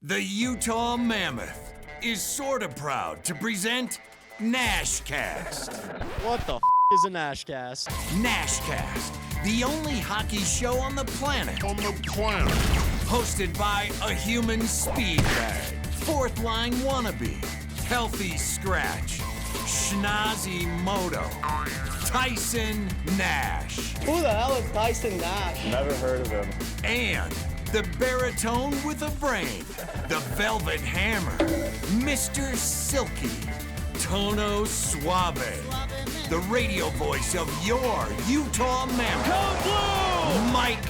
The Utah Mammoth is sorta proud to present Nashcast. What the is a Nashcast? Nashcast, the only hockey show on the planet. Hosted by a human speed bag, fourth line wannabe, healthy scratch, snazzy moto, Tyson Nash. Who the hell is Tyson Nash? Never heard of him. And the baritone with a brain, the velvet hammer, Mr. Silky, Tono Suave, the radio voice of your Utah Mammoth, Go Blue! Mike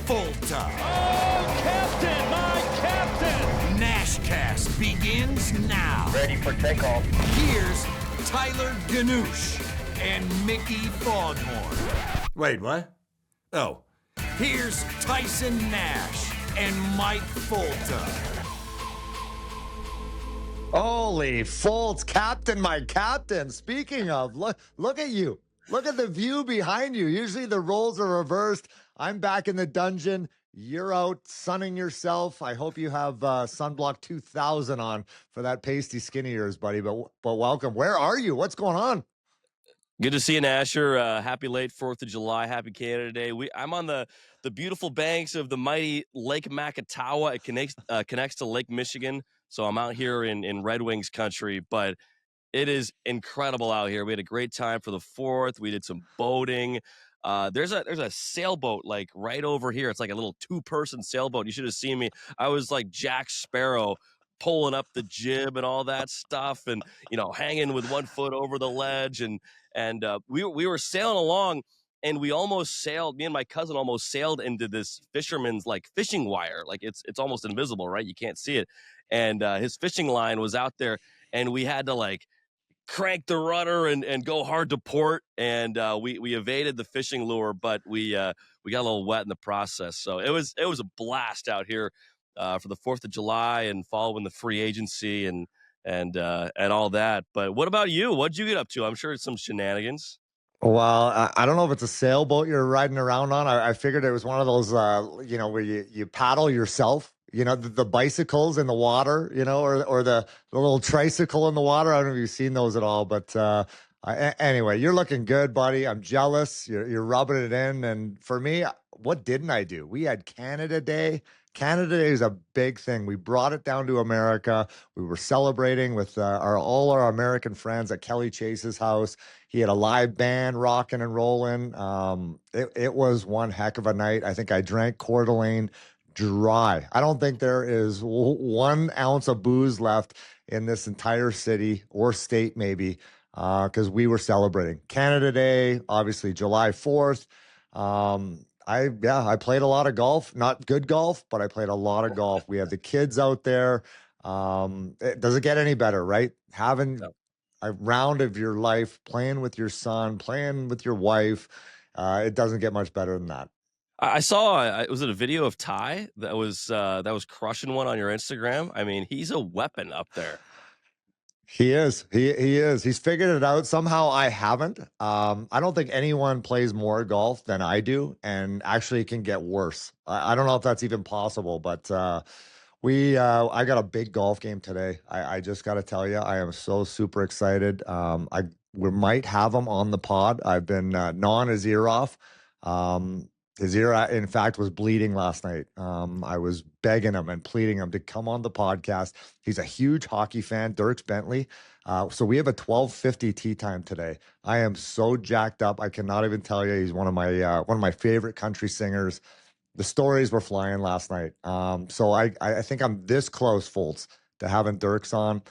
Folta. Oh, Captain, my Captain! Nashcast begins now. Ready for takeoff. Here's Tyler Ganoush and Mickey Foghorn. Wait, what? Oh, here's Tyson Nash and Mike Folta. Holy Foltz, Captain, my Captain. Speaking of, look at you. Look at the view behind you. Usually the roles are reversed. I'm back in the dungeon. You're out sunning yourself. I hope you have Sunblock 2000 on for that pasty skin of yours, buddy. But welcome. Where are you? What's going on? Good to see you, Nasher. Happy late 4th of July. Happy Canada Day. I'm on the beautiful banks of the mighty Lake Makatawa. It connects to Lake Michigan. So I'm out here in Red Wings country, but it is incredible out here. We had a great time for the 4th. We did some boating. There's a sailboat like right over here. It's like a little 2-person sailboat. You should have seen me. I was like Jack Sparrow pulling up the jib and all that stuff, and hanging with one foot over the ledge, and we were sailing along, and we almost sailed. Me and my cousin almost sailed into this fisherman's like fishing wire. Like it's almost invisible, right? You can't see it. And his fishing line was out there, and we had to like crank the rudder and go hard to port, and we evaded the fishing lure, but we got a little wet in the process. So it was a blast out here for the 4th of July and following the free agency and all that. But what about you? What'd you get up to? I'm sure it's some shenanigans. Well, I don't know if it's a sailboat you're riding around on. I figured it was one of those, where you paddle yourself. The bicycles in the water, or the little tricycle in the water. I don't know if you've seen those at all, but anyway, you're looking good, buddy. I'm jealous. You're rubbing it in. And for me, what didn't I do? We had Canada Day. Canada Day is a big thing. We brought it down to America. We were celebrating with all our American friends at Kelly Chase's house. He had a live band rocking and rolling. It was one heck of a night. I think I drank Coeur d'Alene dry. I don't think there is 1 ounce of booze left in this entire city or state, maybe, because we were celebrating Canada Day, obviously July 4th. I played a lot of golf, not good golf, but I played a lot of golf. We have the kids out there. Does it get any better, right? Having a round of your life, playing with your son, playing with your wife. It doesn't get much better than that. I saw, was it a video of Ty that was crushing one on your Instagram? I mean, he's a weapon up there. He is. He is. He's figured it out. Somehow I haven't. I don't think anyone plays more golf than I do, and actually it can get worse. I don't know if that's even possible, but I got a big golf game today. I just got to tell you, I am so super excited. We might have him on the pod. I've been gnawing his ear off. His ear, in fact, was bleeding last night. I was begging him and pleading him to come on the podcast. He's a huge hockey fan, Dirks Bentley. So we have a 12:50 tee time today. I am so jacked up. I cannot even tell you. He's one of my favorite country singers. The stories were flying last night. So I think I'm this close, Foltz, to having Dirks on.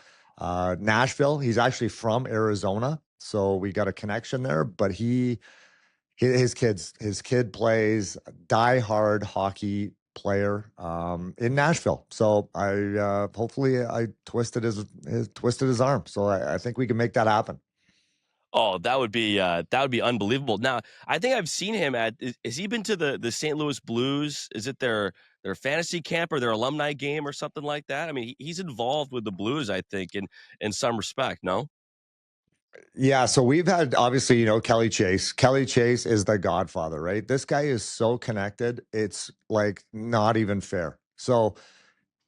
Nashville. He's actually from Arizona, so we got a connection there. But his kid plays die-hard hockey player in Nashville. So hopefully I twisted his arm. So I think we can make that happen. Oh, that would be unbelievable. Now, I think I've seen him has he been to the St. Louis Blues? Is it their fantasy camp or their alumni game or something like that? I mean, he's involved with the Blues, I think, in some respect, no? Yeah, so we've had, obviously, Kelly Chase. Kelly Chase is the godfather, right? This guy is so connected. It's like not even fair. So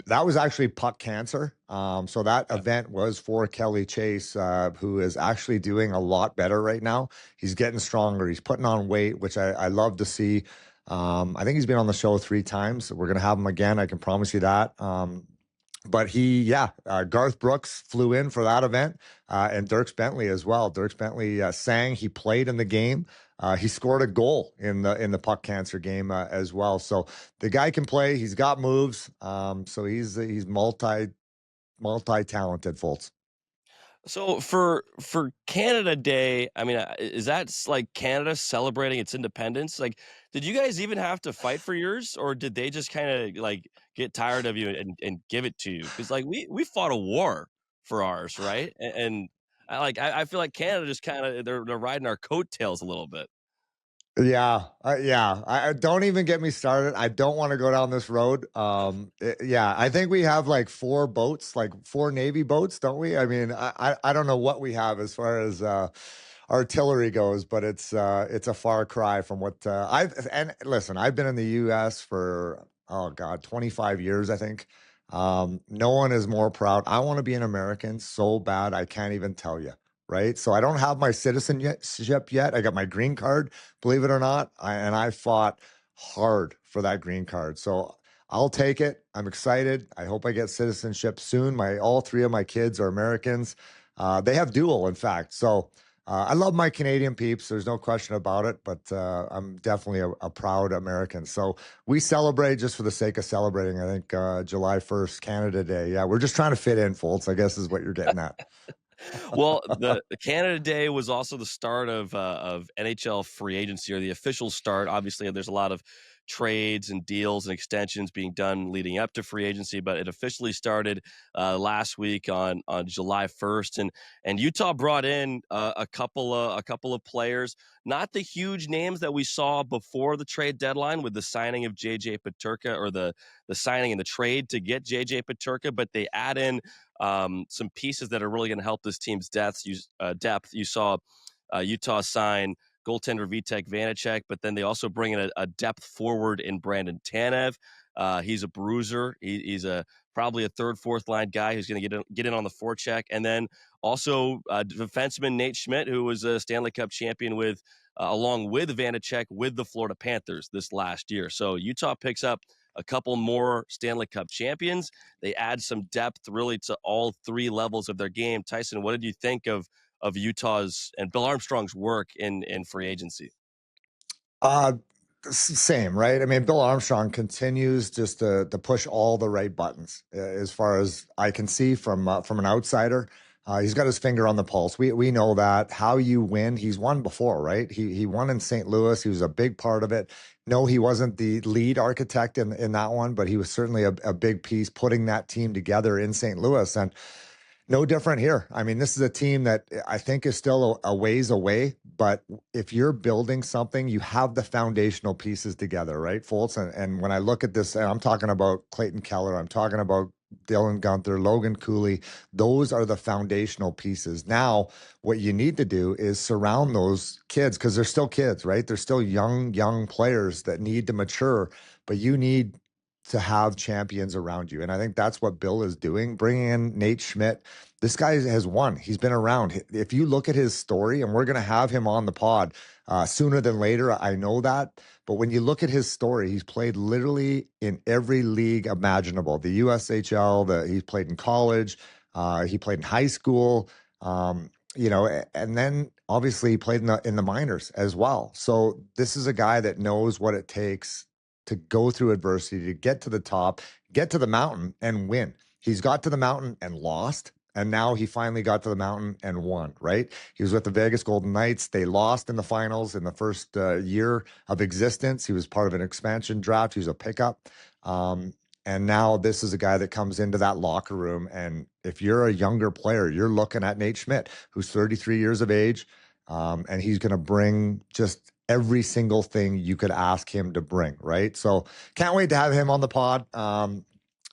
That was actually puck cancer. So that event was for Kelly Chase, who is actually doing a lot better right now. He's getting stronger. He's putting on weight, which I love to see. I think he's been on the show 3 times. We're going to have him again. I can promise you that. But Garth Brooks flew in for that event, and Dierks Bentley as well. Dierks Bentley sang. He played in the game. He scored a goal in the puck cancer game as well. So the guy can play. He's got moves. So he's multi talented, Foltz. So for Canada Day, I mean, is that like Canada celebrating its independence? Like, did you guys even have to fight for yours, or did they just kind of like get tired of you and give it to you? Because like we fought a war for ours, right? And I feel like Canada just kind of they're riding our coattails a little bit. Yeah, I don't even get me started. I don't want to go down this road. I think we have like 4 boats, like 4 Navy boats, don't we? I mean, I don't know what we have as far as artillery goes, but it's a far cry from what I've been in the U.S. for 25 years, I think. No one is more proud. I want to be an American so bad I can't even tell you. Right. So I don't have my citizenship yet. I got my green card, believe it or not. And I fought hard for that green card. So I'll take it. I'm excited. I hope I get citizenship soon. All 3 of my kids are Americans. They have dual, in fact. So I love my Canadian peeps. There's no question about it. But I'm definitely a proud American. So we celebrate just for the sake of celebrating. I think July 1st, Canada Day. Yeah, we're just trying to fit in, Foltz, I guess is what you're getting at. Well, the Canada Day was also the start of NHL free agency, or the official start. Obviously, there's a lot of trades and deals and extensions being done leading up to free agency, but it officially started last week on July 1st, and Utah brought in a couple of players, not the huge names that we saw before the trade deadline with the signing of JJ Peterka, or the signing and the trade to get JJ Peterka, but they add in some pieces that are really going to help this team's depth. You saw Utah sign goaltender Vitek Vanacek, but then they also bring in a depth forward in Brandon Tanev. He's a bruiser. He's probably a 3rd, 4th line guy who's going to get in on the forecheck. And then also defenseman Nate Schmidt, who was a Stanley Cup champion with along with Vanacek with the Florida Panthers this last year. So Utah picks up a couple more Stanley Cup champions. They add some depth really to all 3 levels of their game. Tyson, what did you think of Utah's and Bill Armstrong's work in free agency? Same, right? I mean, Bill Armstrong continues just to push all the right buttons, as far as I can see from an outsider. He's got his finger on the pulse. We know that. How you win, he's won before, right? He won in St. Louis. He was a big part of it. No, he wasn't the lead architect in that one, but he was certainly a big piece putting that team together in St. Louis. And no different here. I mean, this is a team that I think is still a ways away, but if you're building something, you have the foundational pieces together, right, Foltz? And when I look at this, and I'm talking about Clayton Keller, I'm talking about Dylan Gunther, Logan Cooley, those are the foundational pieces. Now, what you need to do is surround those kids, because they're still kids, right? They're still young players that need to mature, but you need to have champions around you. And I think that's what Bill is doing, bringing in Nate Schmidt. This guy has won. He's been around. If you look at his story, and we're going to have him on the pod sooner than later, I know that. But when you look at his story, he's played literally in every league imaginable. The USHL, he's played in college, he played in high school, and then obviously he played in the minors as well. So this is a guy that knows what it takes to go through adversity, to get to the top, get to the mountain and win. He's got to the mountain and lost. And now he finally got to the mountain and won, right? He was with the Vegas Golden Knights. They lost in the finals in the first year of existence. He was part of an expansion draft. He was a pickup. And now this is a guy that comes into that locker room. And if you're a younger player, you're looking at Nate Schmidt, who's 33 years of age. And he's going to bring just every single thing you could ask him to bring, right? So can't wait to have him on the pod.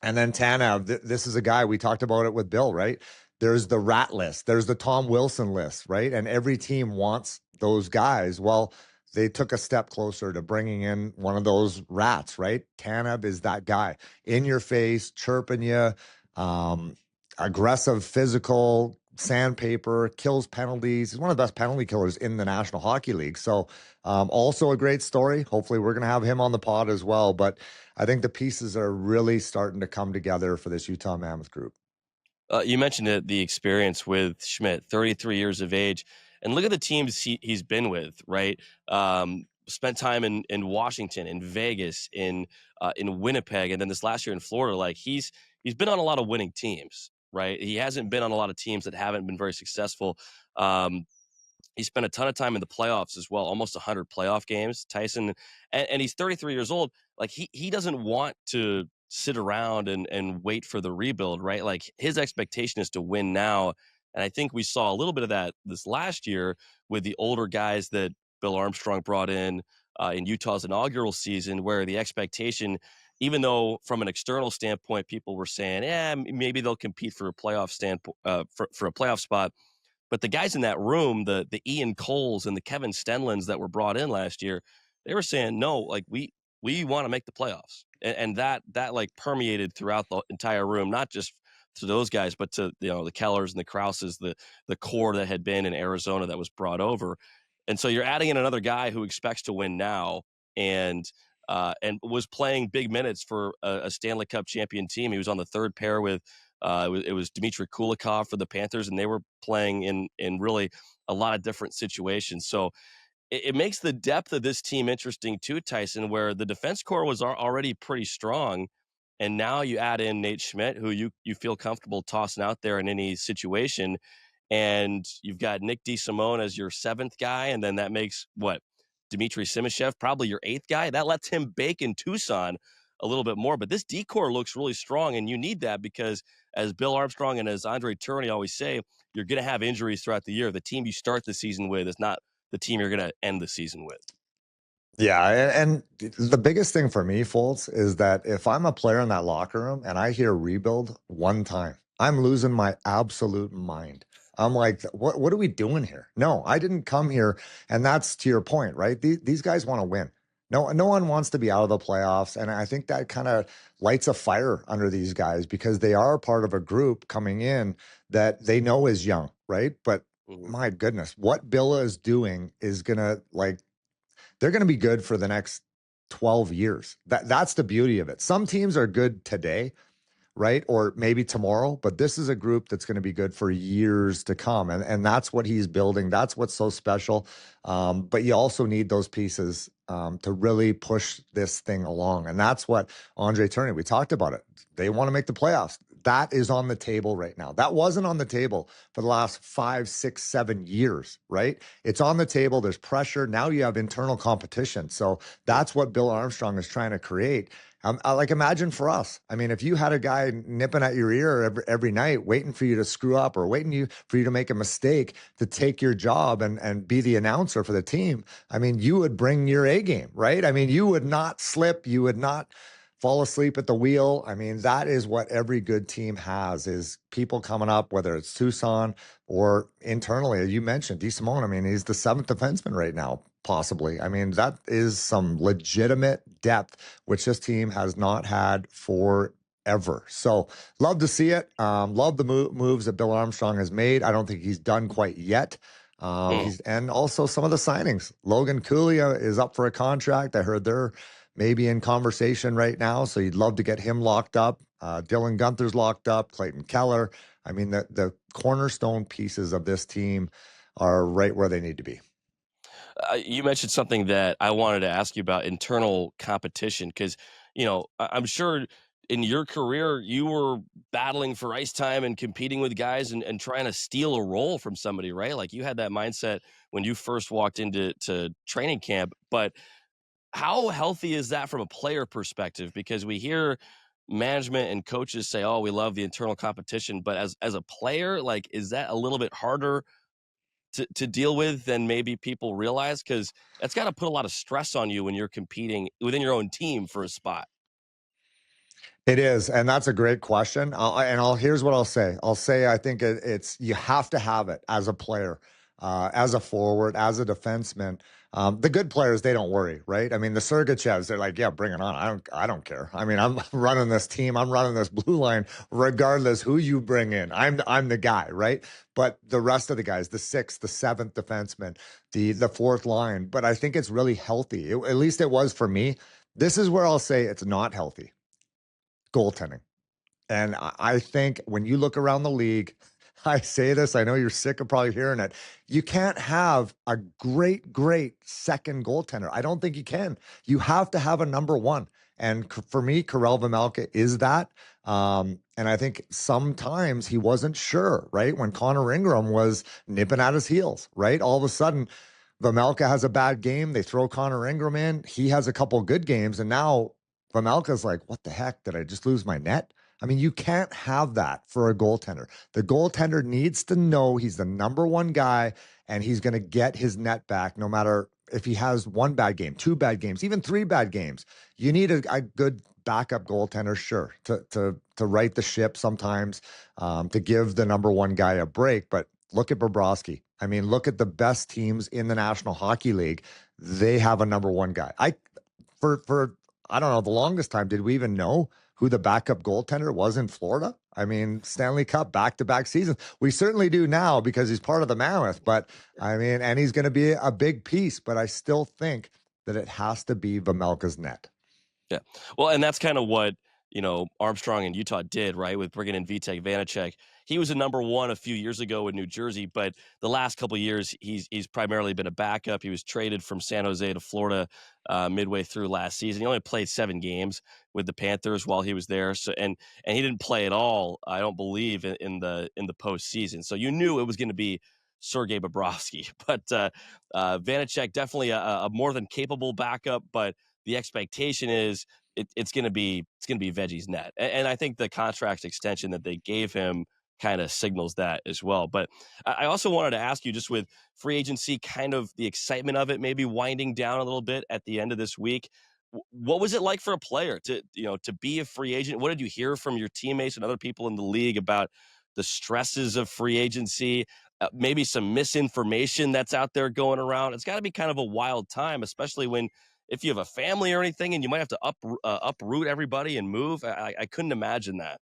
And then Tanev, this is a guy, we talked about it with Bill, right? There's the rat list. There's the Tom Wilson list, right? And every team wants those guys. Well, they took a step closer to bringing in one of those rats, right? Tanev is that guy in your face, chirping you, aggressive, physical, sandpaper, kills penalties. He's one of the best penalty killers in the National Hockey League. So also a great story. Hopefully we're going to have him on the pod as well. But I think the pieces are really starting to come together for this Utah Mammoth group. You mentioned the experience with Schmidt, 33 years of age, and look at the teams he's been with, right? Spent time in Washington, in Vegas, in Winnipeg, and then this last year in Florida. Like he's been on a lot of winning teams, right? He hasn't been on a lot of teams that haven't been very successful. He spent a ton of time in the playoffs as well, almost 100 playoff games. Tyson, and he's 33 years old. Like he doesn't want to sit around and wait for the rebuild, right? Like his expectation is to win now. And I think we saw a little bit of that this last year with the older guys that Bill Armstrong brought in Utah's inaugural season, where the expectation, even though from an external standpoint, people were saying, yeah, maybe they'll compete for a playoff for a playoff spot. But the guys in that room, the Ian Coles and the Kevin Stenlins that were brought in last year, they were saying, no, like we want to make the playoffs. And that like permeated throughout the entire room, not just to those guys, but to the Kellers and the Krauses, the core that had been in Arizona that was brought over. And so you're adding in another guy who expects to win now and was playing big minutes for a Stanley Cup champion team. He was on the third pair with it was Dmitry Kulikov for the Panthers, and they were playing in really a lot of different situations. So it makes the depth of this team interesting too, Tyson, where the defense core was already pretty strong. And now you add in Nate Schmidt, who you feel comfortable tossing out there in any situation. And you've got Nick DeSimone as your seventh guy. And then that makes Dmitry Simashev, probably your eighth guy. That lets him bake in Tucson a little bit more. But this D-core looks really strong, and you need that because, as Bill Armstrong and as André Tourigny always say, you're going to have injuries throughout the year. The team you start the season with is not the team you're going to end the season with. Yeah, and the biggest thing for me, Foltz, is that if I'm a player in that locker room and I hear rebuild one time, I'm losing my absolute mind. I'm like, what are we doing here? No, I didn't come here. And that's to your point, right? These guys want to win. No one wants to be out of the playoffs. And I think that kind of lights a fire under these guys because they are part of a group coming in that they know is young, right? But my goodness, what Bill is doing is going to they're going to be good for the next 12 years. That's the beauty of it. Some teams are good today, right? Or maybe tomorrow, but this is a group that's going to be good for years to come. And that's what he's building. That's what's so special. But you also need those pieces to really push this thing along. And that's what André Tourigny, we talked about it. They want to make the playoffs. That is on the table right now. That wasn't on the table for the last 5, 6, 7 years, right? It's on the table. There's pressure. Now you have internal competition. So that's what Bill Armstrong is trying to create. Imagine for us. I mean, if you had a guy nipping at your ear every night, waiting for you to screw up or waiting for you to make a mistake to take your job and be the announcer for the team, I mean, you would bring your A game, right? I mean, you would not slip. You would not fall asleep at the wheel. I mean, that is what every good team has, is people coming up, whether it's Tucson or internally. As you mentioned, DeSimone, I mean, he's the seventh defenseman right now, possibly. I mean, that is some legitimate depth, which this team has not had forever. So love to see it. Love the moves that Bill Armstrong has made. I don't think he's done quite yet. And also some of the signings. Logan Cooley is up for a contract. I heard they're maybe in conversation right now, so you'd love to get him locked up. Dylan Gunther's locked up, Clayton Keller. I mean, the cornerstone pieces of this team are right where they need to be. You mentioned something that I wanted to ask you about, internal competition, because, I'm sure in your career, you were battling for ice time and competing with guys and trying to steal a role from somebody, right? Like you had that mindset when you first walked into training camp, but how healthy is that from a player perspective? Because we hear management and coaches say, "Oh, we love the internal competition," but as a player, like, is that a little bit harder to deal with than maybe people realize? Because that's got to put a lot of stress on you when you're competing within your own team for a spot. It is, and that's a great question. Here's what I'll say. I think it's you have to have it as a player. as a forward, as a defenseman. The good players, they don't worry, right? I mean, the Sergachevs, they're like, yeah, bring it on. I don't care. I mean, I'm running this team. I'm running this blue line, regardless who you bring in. I'm the guy, right? But the rest of the guys, the sixth, the seventh defenseman, the fourth line. But I think it's really healthy. At least it was for me. This is where I'll say it's not healthy. Goaltending. And I think when you look around the league, I say this, I know you're sick of probably hearing it. You can't have a great second goaltender. I don't think you can. You have to have a number one. And for me, Karel Vejmelka is that. And I think sometimes he wasn't sure, right? When Connor Ingram was nipping at his heels, right? All of a sudden, Vejmelka has a bad game. They throw Connor Ingram in. He has a couple good games. And now Vejmelka's like, what the heck? Did I just lose my net? I mean, you can't have that for a goaltender. The goaltender needs to know he's the number one guy and he's going to get his net back no matter if he has one bad game, two bad games, even three bad games. You need a good backup goaltender, sure, to right the ship sometimes, to give the number one guy a break. But look at Bobrovsky. I mean, look at the best teams in the National Hockey League. They have a number one guy. For I don't know, the longest time, did we even know who the backup goaltender was in Florida? I mean, Stanley Cup back-to-back seasons. We certainly do now because he's part of the Mammoth, but I mean, and he's going to be a big piece, but I still think that it has to be Vejmelka's net. Yeah. Well, and that's kind of what, Armstrong and Utah did, right? With bringing in Vitek Vanacek. He was a number one a few years ago in New Jersey, but the last couple of years, he's primarily been a backup. He was traded from San Jose to Florida midway through last season. He only played 7 games with the Panthers while he was there. So, and he didn't play at all, I don't believe, in the postseason. So you knew it was going to be Sergei Bobrovsky, but Vanacek definitely a more than capable backup. But the expectation is it's going to be Veggie's net, and I think the contract extension that they gave him kind of signals that as well. But I also wanted to ask you, just with free agency, kind of the excitement of it maybe winding down a little bit at the end of this week. What was it like for a player to be a free agent? What did you hear from your teammates and other people in the league about the stresses of free agency? Maybe some misinformation that's out there going around. It's got to be kind of a wild time, especially if you have a family or anything and you might have to uproot everybody and move. I couldn't imagine that.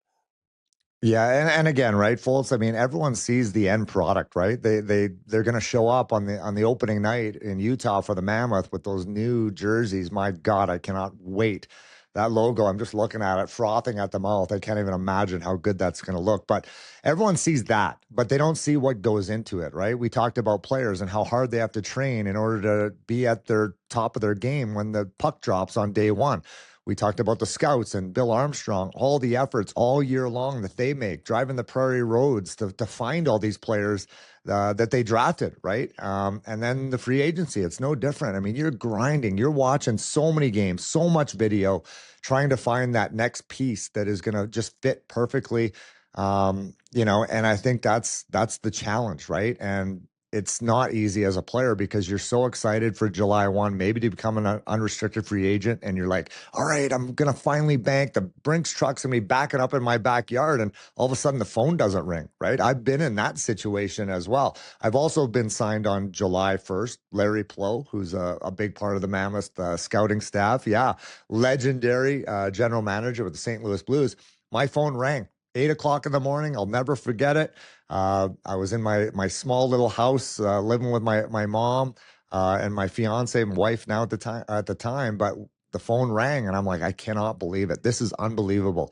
Yeah, and again, right, Foltz? I mean, everyone sees the end product, right? They're going to show up on the opening night in Utah for the Mammoth with those new jerseys. My God, I cannot wait. That logo, I'm just looking at it, frothing at the mouth. I can't even imagine how good that's going to look. But everyone sees that, but they don't see what goes into it, right? We talked about players and how hard they have to train in order to be at their top of their game when the puck drops on day one. We talked about the scouts and Bill Armstrong, all the efforts all year long that they make, driving the prairie roads to find all these players that they drafted, right? And then the free agency, it's no different. I mean, you're grinding, you're watching so many games, so much video, trying to find that next piece that is going to just fit perfectly. And I think that's the challenge, right? And it's not easy as a player because you're so excited for July 1, maybe to become an unrestricted free agent. And you're like, all right, I'm going to finally bank. The Brinks truck's going to be backing up in my backyard. And all of a sudden the phone doesn't ring, right? I've been in that situation as well. I've also been signed on July 1st. Larry Plow, who's a big part of the Mammoth scouting staff. Yeah. Legendary general manager with the St. Louis Blues. My phone rang. 8 o'clock in the morning. I'll never forget it. I was in my small little house, living with my mom and my fiance and wife now at the time. But the phone rang and I'm like, I cannot believe it. This is unbelievable.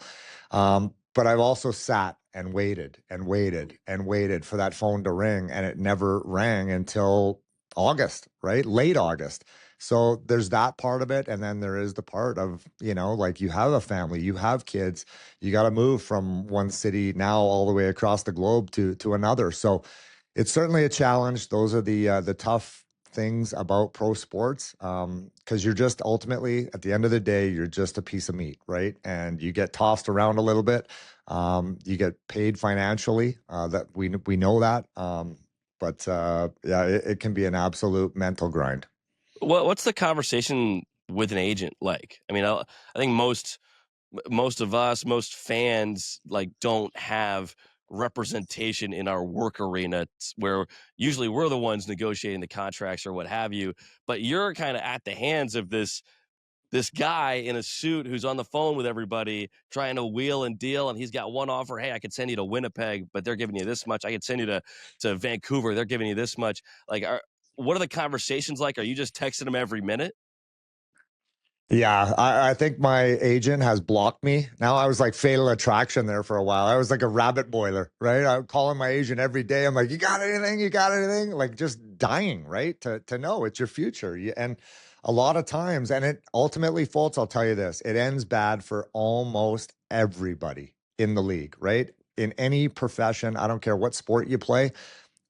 But I've also sat and waited and waited and waited for that phone to ring, and it never rang until August, right? Late August. So there's that part of it. And then there is the part of, like you have a family, you have kids, you got to move from one city now all the way across the globe to another. So it's certainly a challenge. Those are the tough things about pro sports, because you're just ultimately, at the end of the day, you're just a piece of meat, right? And you get tossed around a little bit. You get paid financially, that we know that. But it can be an absolute mental grind. What's the conversation with an agent like? I mean, I think most of us, most fans, like, don't have representation in our work arena, where usually we're the ones negotiating the contracts or what have you, but you're kind of at the hands of this guy in a suit who's on the phone with everybody trying to wheel and deal, and he's got one offer. Hey, I could send you to Winnipeg, but they're giving you this much. I could send you to Vancouver. They're giving you this much. Like, what are the conversations like? Are you just texting them every minute? Yeah, I think my agent has blocked me. Now I was like Fatal Attraction there for a while. I was like a rabbit boiler, right? I'm calling my agent every day. I'm like, you got anything? You got anything? Like just dying, right? To know it's your future. And a lot of times, and it ultimately, Foltz, I'll tell you this, it ends bad for almost everybody in the league, right? In any profession, I don't care what sport you play.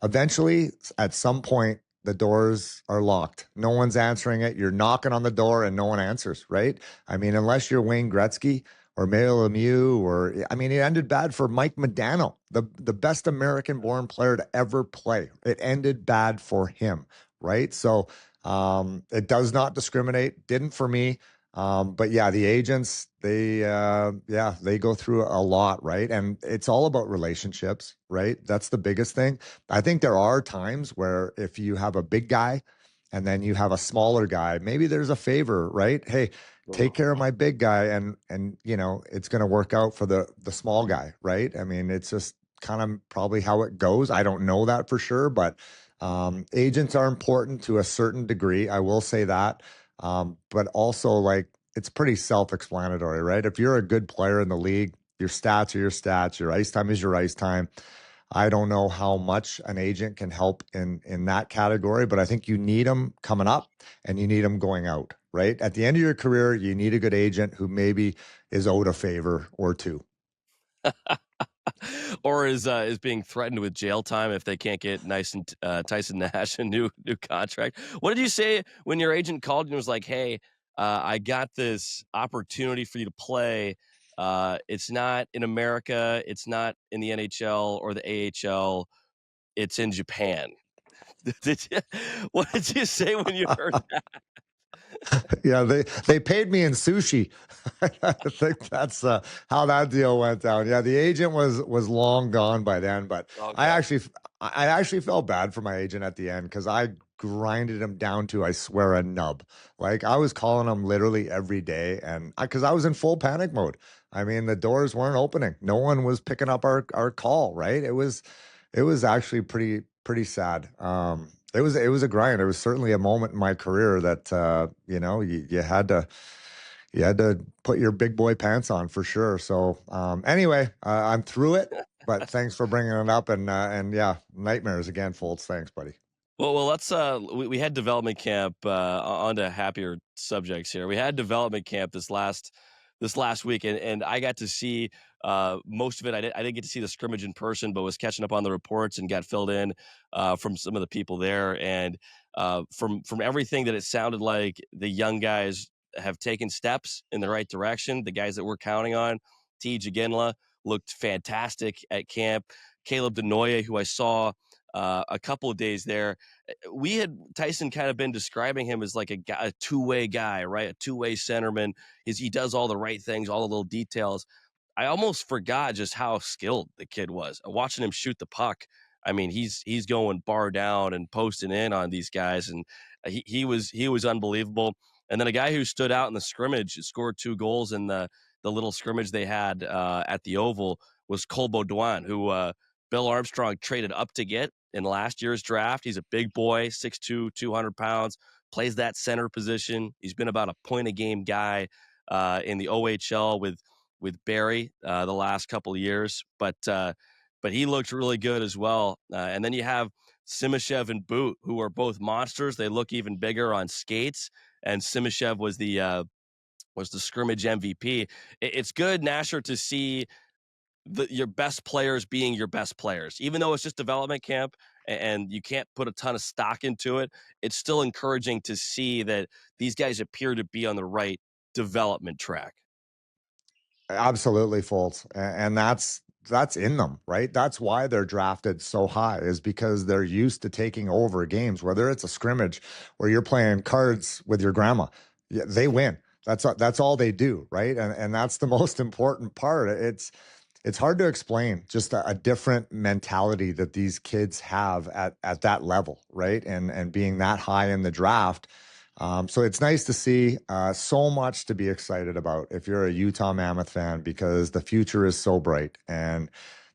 Eventually, at some point, the doors are locked. No one's answering it. You're knocking on the door and no one answers, right? I mean, unless you're Wayne Gretzky or Mario Lemieux, or, I mean, it ended bad for Mike Modano, the best American-born player to ever play. It ended bad for him, right? So it does not discriminate. Didn't for me. But yeah, the agents, they go through a lot, right? And it's all about relationships, right? That's the biggest thing. I think there are times where if you have a big guy and then you have a smaller guy, maybe there's a favor, right? Hey, take care of my big guy, and you know, it's going to work out for the small guy, right? I mean, it's just kind of probably how it goes. I don't know that for sure, but agents are important to a certain degree. I will say that. But also, like, it's pretty self-explanatory, right? If you're a good player in the league, your stats are your stats, your ice time is your ice time. I don't know how much an agent can help in that category, but I think you need them coming up and you need them going out, right? At the end of your career, you need a good agent who maybe is owed a favor or two. Or is being threatened with jail time if they can't get Tyson Nash a new contract. What did you say when your agent called you and was like, "Hey, I got this opportunity for you to play. It's not in America. It's not in the NHL or the AHL. It's in Japan." What did you say when you heard that? Yeah, they paid me in sushi. I think that's how that deal went down. Yeah, the agent was long gone by then, but Okay. I actually felt bad for my agent at the end because I grinded him down to, I swear, a nub. Like I was calling him literally every day, and because I was in full panic mode. I mean, the doors weren't opening. No one was picking up our call. Right? It was actually pretty sad. It was a grind. It was certainly a moment in my career that you had to put your big boy pants on for sure. So anyway, I'm through it. But thanks for bringing it up, and yeah, nightmares again, Foltz. Thanks, buddy. Well, let's we had development camp on to happier subjects here. We had development camp this last week, and I got to see most of it. I didn't get to see the scrimmage in person, but was catching up on the reports and got filled in from some of the people there. And from everything that it sounded like, the young guys have taken steps in the right direction. The guys that we're counting on, T. Jaginla, looked fantastic at camp. Caleb Denoye, who I saw a couple of days there, we had Tyson kind of been describing him as like a two-way guy, right? A two-way centerman. He does all the right things, all the little details. I almost forgot just how skilled the kid was. Watching him shoot the puck, I mean, he's going bar down and posting in on these guys, and he was unbelievable. And then a guy who stood out in the scrimmage, scored 2 goals in the little scrimmage they had at the Oval, was Cole Baudouin, who Bill Armstrong traded up to get in last year's draft. He's a big boy, 6'2", 200 pounds, plays that center position. He's been about a point a game guy in the OHL with Barry the last couple of years, but he looked really good as well. And then you have Simashev and Boot, who are both monsters. They look even bigger on skates. And Simashev was the scrimmage MVP. It's good, Nasher, to see your best players being your best players, even though it's just development camp and you can't put a ton of stock into it. It's still encouraging to see that these guys appear to be on the right development track. Absolutely, Foltz, and that's in them, right? That's why they're drafted so high, is because they're used to taking over games, whether it's a scrimmage where you're playing cards with your grandma. They win. That's all they do, right? And that's the most important part. it's hard to explain just a different mentality that these kids have at that level, right? And being that high in the draft. So it's nice to see so much to be excited about if you're a Utah Mammoth fan, because the future is so bright, and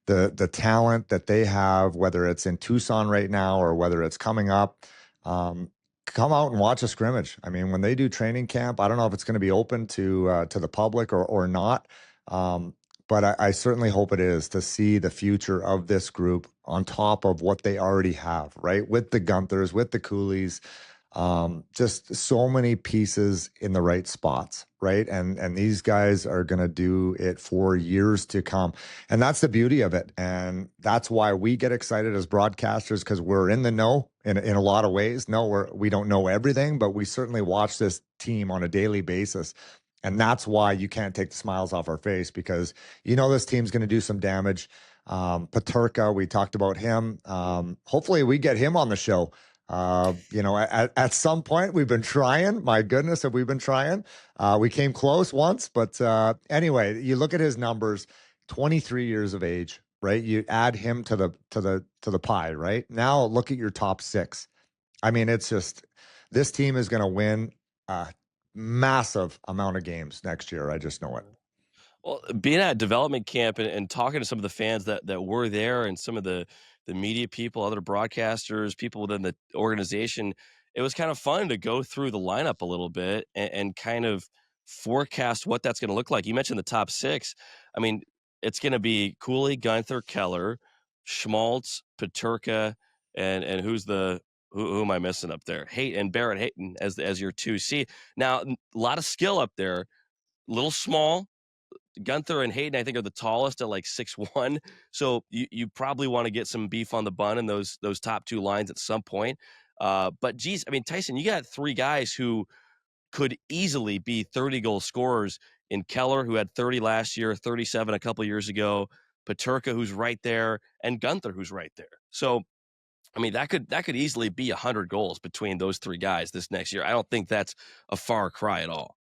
the talent that they have, whether it's in Tucson right now or whether it's coming up, come out and watch a scrimmage. I mean, when they do training camp, I don't know if it's going to be open to the public or not. But I certainly hope it is, to see the future of this group on top of what they already have, right? With the Gunthers, with the Coolies, just so many pieces in the right spots, right? And these guys are going to do it for years to come. And that's the beauty of it. And that's why we get excited as broadcasters, because we're in the know in a lot of ways. No, we don't know everything, but we certainly watch this team on a daily basis. And that's why you can't take the smiles off our face, because this team's going to do some damage. Peterka, we talked about him. Hopefully we get him on the show. At some point we've been trying. My goodness, have we been trying? We came close once, but anyway, you look at his numbers, 23 years of age, right? You add him to the pie, right? Now look at your top six. I mean, it's just, this team is going to win massive amount of games next year. I just know it. Well, being at development camp and talking to some of the fans that were there, and some of the media people, other broadcasters, people within the organization, it was kind of fun to go through the lineup a little bit and kind of forecast what that's going to look like. You mentioned the top six. I mean, it's going to be Cooley, Gunther, Keller, Schmaltz, Peterka, and who am I missing up there? Barrett Hayton as your 2C. Now, a lot of skill up there, little small. Gunther and Hayden, I think, are the tallest at like 6'1". So you probably want to get some beef on the bun in those top two lines at some point. But geez, I mean, Tyson, you got three guys who could easily be 30-goal scorers in Keller, who had 30 last year, 37 a couple years ago, Peterka, who's right there, and Gunther, who's right there. So, I mean, that could easily be 100 goals between those three guys this next year. I don't think that's a far cry at all.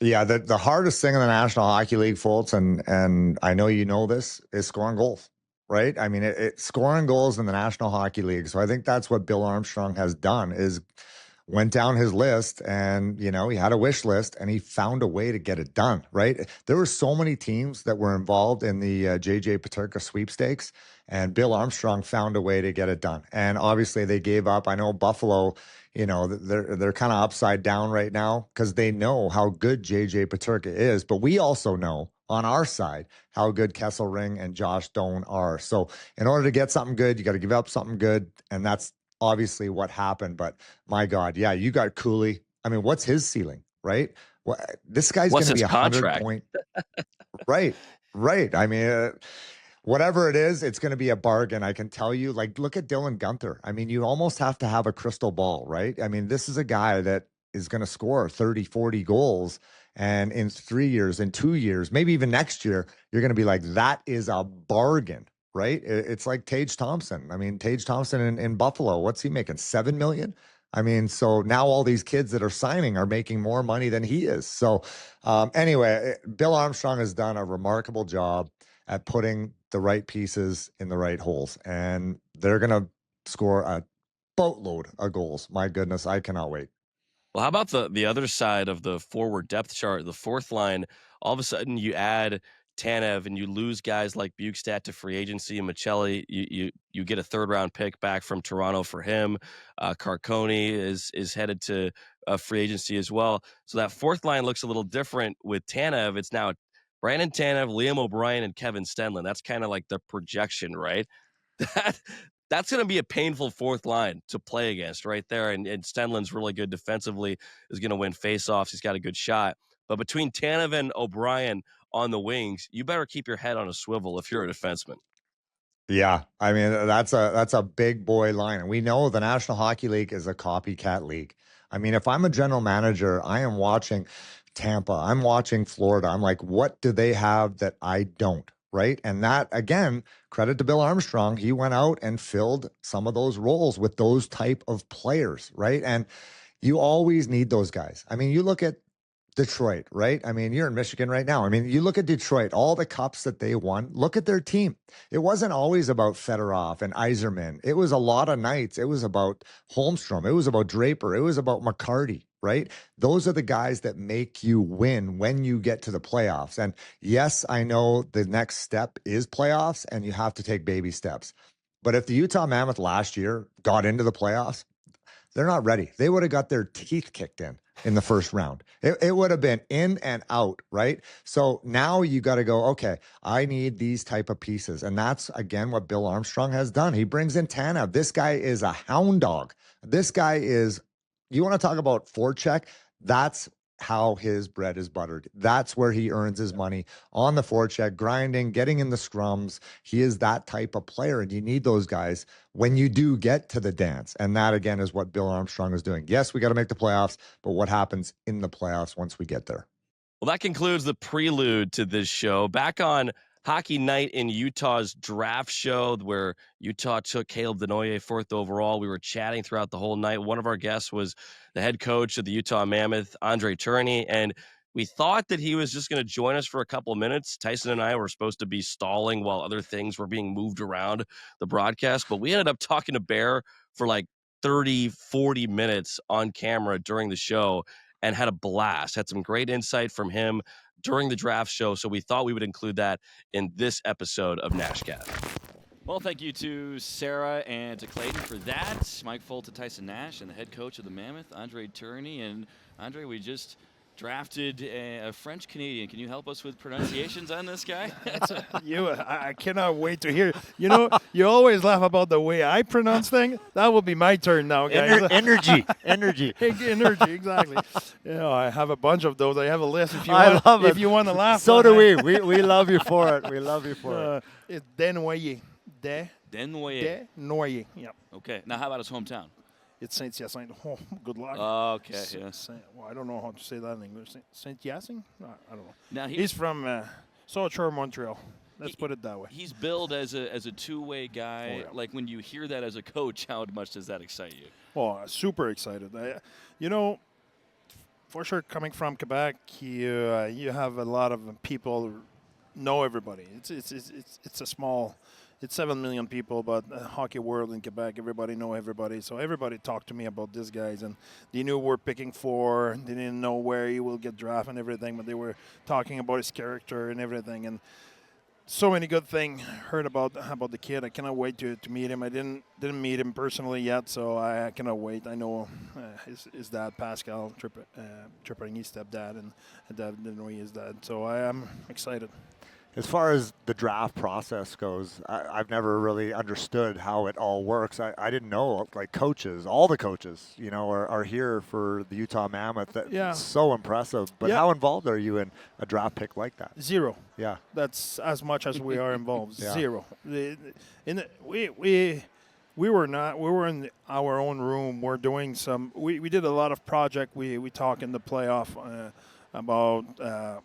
Yeah, the hardest thing in the National Hockey League, Foltz, and I know you know this, is scoring goals, right? I mean, it's scoring goals in the National Hockey League. So I think that's what Bill Armstrong has done, is went down his list, and he had a wish list, and he found a way to get it done, right? There were so many teams that were involved in the JJ Peterka sweepstakes, and Bill Armstrong found a way to get it done. And obviously they gave up. I know Buffalo, they're kind of upside down right now because they know how good JJ Peterka is, but we also know on our side how good Kesselring and Josh Doan are. So in order to get something good, you got to give up something good, and that's obviously what happened. But my God, yeah, you got Cooley. I mean, what's his ceiling, right? Well, this guy's going to be 100 point. Right. I mean, whatever it is, it's going to be a bargain. I can tell you, like, look at Dylan Gunther. I mean, you almost have to have a crystal ball, right? I mean, this is a guy that is going to score 30, 40 goals. And in 3 years, in 2 years, maybe even next year, you're going to be like, that is a bargain, right? It's like Tage Thompson. I mean, Tage Thompson in Buffalo, what's he making? $7 million? I mean, so now all these kids that are signing are making more money than he is. So anyway, Bill Armstrong has done a remarkable job at putting the right pieces in the right holes, and they're going to score a boatload of goals. My goodness, I cannot wait. Well, how about the other side of the forward depth chart, the fourth line? All of a sudden, you add Tanev and you lose guys like Bukestad to free agency, and Michelli. You get a third-round pick back from Toronto for him. Carcone is headed to free agency as well. So that fourth line looks a little different with Tanev. It's now Brandon Tanev, Liam O'Brien, and Kevin Stenlund. That's kind of like the projection, right? That's going to be a painful fourth line to play against right there. And Stenlund's really good defensively, is going to win faceoffs. He's got a good shot. But between Tanev and O'Brien on the wings, you better keep your head on a swivel if you're a defenseman. Yeah, I mean, that's a big boy line. And we know the National Hockey League is a copycat league. I mean, if I'm a general manager, I am watching Tampa, I'm watching Florida. I'm like, what do they have that I don't? Right. And that, again, credit to Bill Armstrong. He went out and filled some of those roles with those type of players. Right. And you always need those guys. I mean, you look at Detroit, right? I mean, you're in Michigan right now. I mean, you look at Detroit, all the cups that they won, look at their team. It wasn't always about Fedorov and Yzerman. It was a lot of nights. It was about Holmstrom. It was about Draper. It was about McCarty, right? Those are the guys that make you win when you get to the playoffs. And yes, I know the next step is playoffs and you have to take baby steps. But if the Utah Mammoth last year got into the playoffs, they're not ready. They would have got their teeth kicked in the first round. It would have been in and out, right? So now you got to go, okay, I need these type of pieces. And that's, again, what Bill Armstrong has done. He brings in Tanev. This guy is a hound dog. This guy is, you want to talk about forecheck? That's how his bread is buttered. That's where he earns his money, on the forecheck, grinding, getting in the scrums. He is that type of player, and you need those guys when you do get to the dance. And that, again, is what Bill Armstrong is doing. Yes, we got to make the playoffs, but what happens in the playoffs once we get there? Well, that concludes the prelude to this show. Back on Hockey Night in Utah's draft show, where Utah took Caleb Denoyer 4th overall. We were chatting throughout the whole night. One of our guests was the head coach of the Utah Mammoth, André Tourigny, and we thought that he was just going to join us for a couple of minutes. Tyson and I were supposed to be stalling while other things were being moved around the broadcast, but we ended up talking to Bear for like 30, 40 minutes on camera during the show and had a blast. Had some great insight from him during the draft show, so we thought we would include that in this episode of Nashcast. Well, thank you to Sarah and to Clayton for that. Mike Folta, Tyson Nash, and the head coach of the Mammoth, André Tourigny. And André, we just drafted a French Canadian. Can you help us with pronunciations on this guy? I cannot wait to hear. You know, you always laugh about the way I pronounce things. That will be my turn now, guys. Energy. Energy, exactly. You know, I have a bunch of those. I have a list. If you want to laugh, So do we. We love you for it. We love you for it. It's Denoyer. Denoyer. Denoyer. Yeah. Okay. Now, how about his hometown? It's Saint-Hyacinthe. Oh, good luck. Okay. Yeah. Well, I don't know how to say that in English. Saint-Hyacinthe? I don't know. Now he's from South Shore, Montreal. Let's put it that way. He's billed as a two-way guy. Oh, yeah. Like, when you hear that as a coach, how much does that excite you? Oh, super excited. You know, for sure, coming from Quebec, you have a lot of people know everybody. It's a small. It's 7 million people, but hockey world in Quebec, everybody know everybody. So everybody talked to me about these guys, and they knew we're picking 4. They didn't know where he will get drafted and everything, but they were talking about his character and everything. And so many good things heard about the kid. I cannot wait to meet him. I didn't meet him personally yet, so I cannot wait. I know his dad, Pascal Tourigny's stepdad, and David Denoyer is dad. So I am excited. As far as the draft process goes, I've never really understood how it all works. I didn't know, like, coaches, all the coaches, you know, are here for the Utah Mammoth. That's so impressive. But how involved are you in a draft pick like that? Zero. Yeah. That's as much as we are involved. Yeah. Zero. We were not. We were in our own room. We're doing some. We did a lot of project. We talk in the playoff about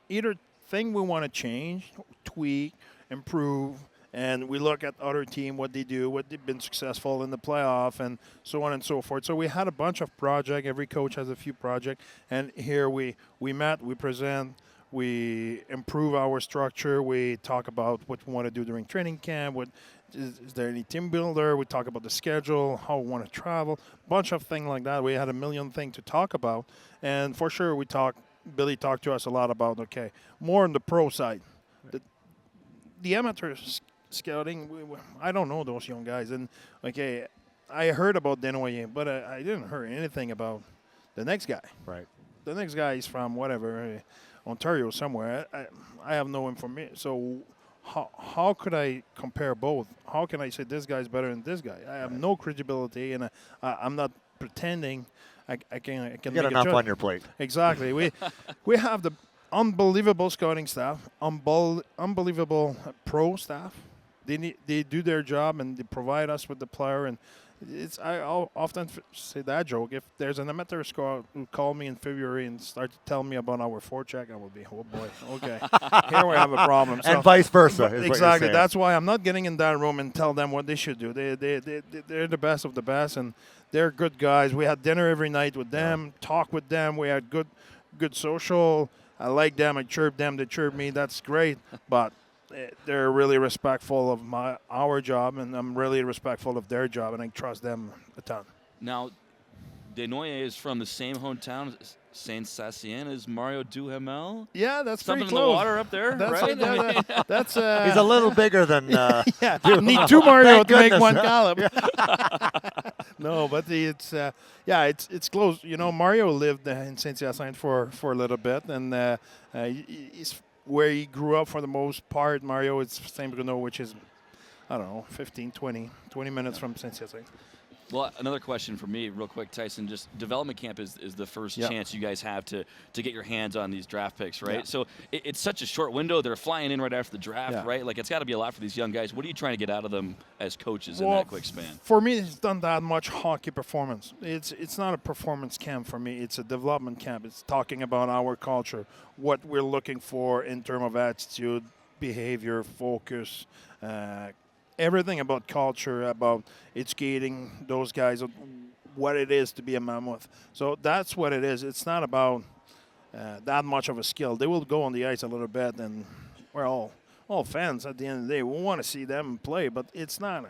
either thing we want to change, tweak, improve, and we look at other team, what they do, what they've been successful in the playoff, and so on and so forth. So we had a bunch of projects. Every coach has a few projects, and here we met, we present, we improve our structure, we talk about what we want to do during training camp, what is there any team builder, we talk about the schedule, how we want to travel, bunch of things like that. We had a million things to talk about, and for sure Billy talked to us a lot about, okay, more on the pro side. The amateur scouting, I don't know those young guys. And, okay, I heard about Denoyer, but I didn't hear anything about the next guy. Right. The next guy is from whatever, Ontario somewhere. I have no information. So how could I compare both? How can I say this guy's better than this guy? I have no credibility, and I'm not pretending. I can Get make enough a on your plate. Exactly. We have the unbelievable scouting staff, unbelievable pro staff. They do their job and they provide us with the player. And I'll often say that joke. If there's an amateur scout who call me in February and start to tell me about our forecheck, I will be, oh boy, okay, here we have a problem. And vice versa. Exactly. That's why I'm not getting in that room and tell them what they should do. They're the best of the best, and they're good guys. We had dinner every night with them, talk with them. We had good good social. I like them. I chirp them. They chirp me. That's great. But they're really respectful of our job, and I'm really respectful of their job, and I trust them a ton. Now, Desnoyers is from the same hometown, Saint Sacien, as Mario Duhamel. Yeah, that's Something pretty in the close. water up there, That's right? That's He's a little bigger than. yeah. Need two Mario Thank to make goodness. one Caleb. No, but it's close. You know, Mario lived in Saint Hyacinthe for a little bit, and he's where he grew up for the most part. Mario is Saint Bruno, which is, I don't know, 20 minutes from Saint Hyacinthe. Well, another question for me, real quick, Tyson. Just development camp is the first chance you guys have to get your hands on these draft picks, right? Yeah. So it's such a short window. They're flying in right after the draft, right? Like, it's got to be a lot for these young guys. What are you trying to get out of them as coaches in that quick span? For me, it's not that much hockey performance. It's not a performance camp for me. It's a development camp. It's talking about our culture, what we're looking for in terms of attitude, behavior, focus, everything about culture, about educating those guys, what it is to be a Mammoth. So that's what it is. It's not about that much of a skill. They will go on the ice a little bit, and we're all fans at the end of the day. We want to see them play, but it's not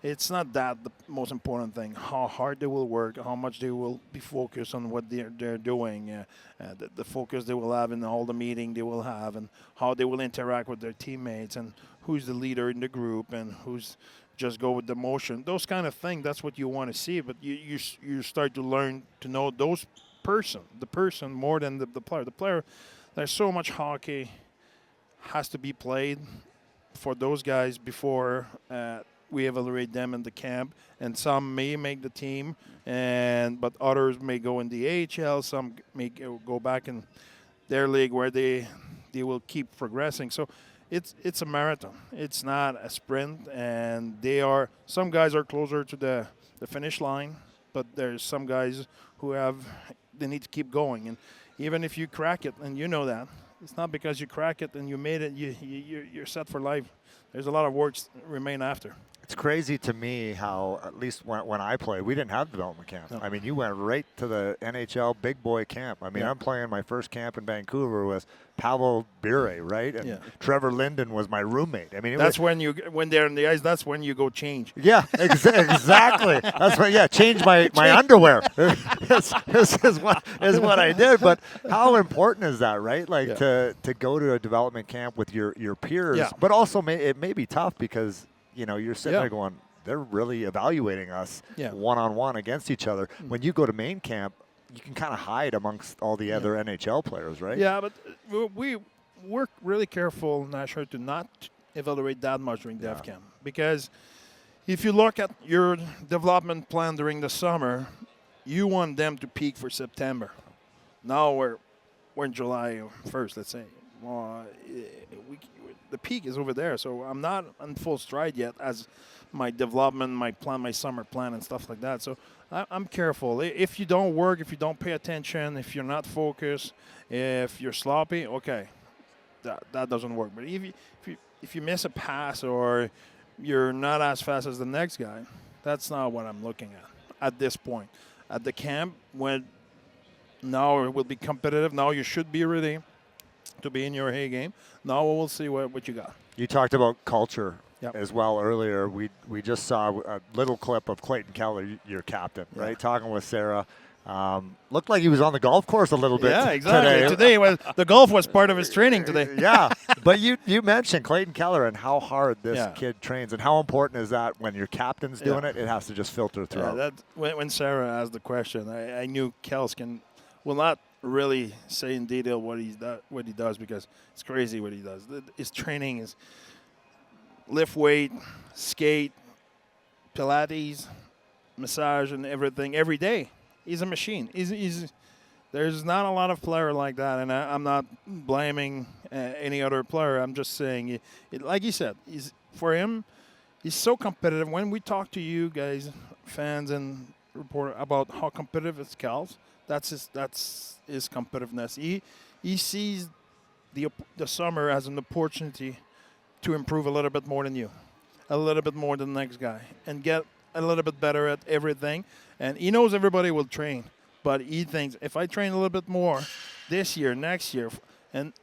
that the most important thing. How hard they will work, how much they will be focused on what they're doing, the focus they will have in all the meeting they will have, and how they will interact with their teammates, and who's the leader in the group, and who's just go with the motion. Those kind of things, that's what you want to see. But you start to learn to know the person more than the player. The player, there's so much hockey has to be played for those guys before we evaluate them in the camp, and some may make the team, but others may go in the AHL. Some may go back in their league where they will keep progressing. So it's a marathon. It's not a sprint, and some guys are closer to the finish line, but there's some guys who they need to keep going. And even if you crack it, and you know that, it's not because you crack it and you made it, you're set for life. There's a lot of work remain after. It's crazy to me how, at least when I played, we didn't have development camp. No. I mean, you went right to the NHL big boy camp. I mean, Yeah. I'm playing my first camp in Vancouver with Pavel Bure, right? And Yeah. Trevor Linden was my roommate. I mean, That's when they're on the ice. That's when you go change. yeah, exactly. That's what. Change my underwear. This is what I did. But how important is that, right? Like to go to a development camp with your peers. Yeah. But also, it may be tough because you're sitting Yeah. there going, they're really evaluating us one-on-one against each other. When you go to main camp, you can kind of hide amongst all the other NHL players, right? Yeah, but we work really careful, Nash, to not evaluate that much during Dev Camp. Because if you look at your development plan during the summer, you want them to peak for September. Now we're in July 1st, let's say. Well, the peak is over there, so I'm not on full stride yet as my development, my plan, my summer plan, and stuff like that. So I'm careful. If you don't work, if you don't pay attention, if you're not focused, if you're sloppy, okay, that doesn't work. But if you miss a pass or you're not as fast as the next guy, that's not what I'm looking at this point. At the camp, when now it will be competitive, now you should be ready to be in your hay game. Now we'll see what you got. You talked about culture Yep. as well earlier. We just saw a little clip of Clayton Keller, your captain, right, talking with Sarah. Looked like he was on the golf course a little bit. Yeah, exactly. Today the golf was part of his training today. Yeah, but you mentioned Clayton Keller and how hard this kid trains, and how important is that when your captain's doing it? It has to just filter through. Yeah, when Sarah asked the question, I knew Kels will not really say in detail what he does because it's crazy what he does. His training is lift weight, skate, Pilates, massage, and everything every day. He's a machine. There's not a lot of player like that, and I'm not blaming any other player. I'm just saying, like you said, for him, he's so competitive. When we talk to you guys, fans, and report about how competitive it's Kels, that's his competitiveness. He sees the summer as an opportunity to improve a little bit more than you, a little bit more than the next guy, and get a little bit better at everything. And he knows everybody will train, But he thinks if I train a little bit more this year, next year, and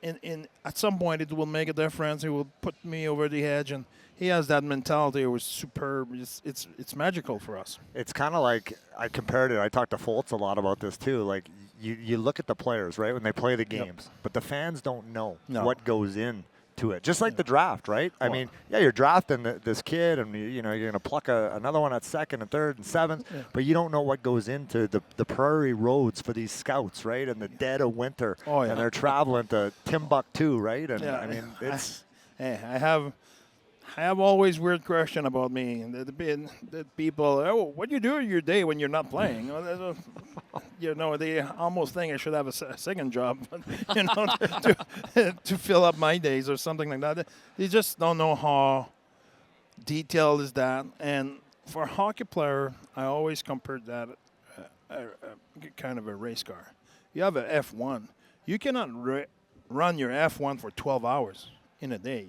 at some point it will make a difference. It will put me over the edge, and he has that mentality. It was superb. It's magical for us. It's kind of like I compared it. I talked to Folta a lot about this too. Like you look at the players, right, when they play the games, but the fans don't know what goes in to it. Just like the draft, right? I mean, you're drafting this kid, and you're going to pluck another one at second and third and seventh, but you don't know what goes into the prairie roads for these scouts, right? In the dead of winter, and they're traveling to Timbuktu, right? And I mean, it's. I have always weird question about me. The people, what do you do in your day when you're not playing? They almost think I should have a second job, to fill up my days or something like that. They just don't know how detailed is that. And for a hockey player, I always compared that kind of a race car. You have an F1. You cannot run your F1 for 12 hours in a day.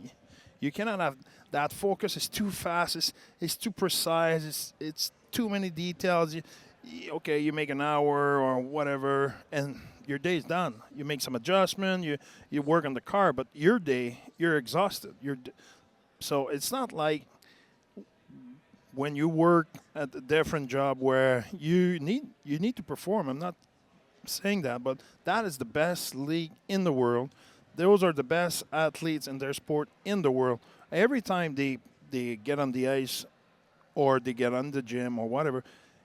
You cannot have that focus. Is too fast. It's too precise. It's too many details. You make an hour or whatever, and your day's done. You make some adjustment. You work on the car, but your day, you're exhausted. So it's not like when you work at a different job where you need to perform. I'm not saying that, but that is the best league in the world. Those are the best athletes in their sport in the world. Every time they get on the ice or they get on the gym or whatever,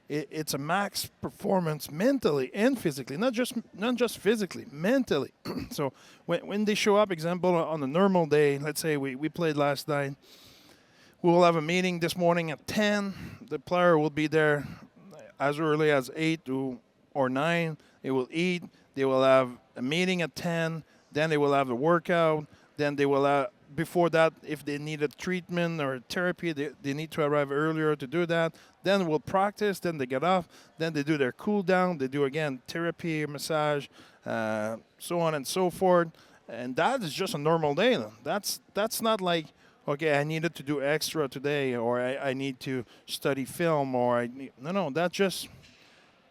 it's a max performance mentally and physically, not just physically, mentally. So when they show up, example, on a normal day, let's say we played last night, we will have a meeting this morning at 10. The player will be there as early as 8 or 9. They will eat. They will have a meeting at 10. Then they will have a workout. Then they will have, before that, if they need a treatment or a therapy, they need to arrive earlier to do that. Then we'll practice. Then they get off. Then they do their cool down. They do, again, therapy, massage, so on and so forth. And that is just a normal day. That's not like, okay, I needed to do extra today, or I need to study film, or no, that's just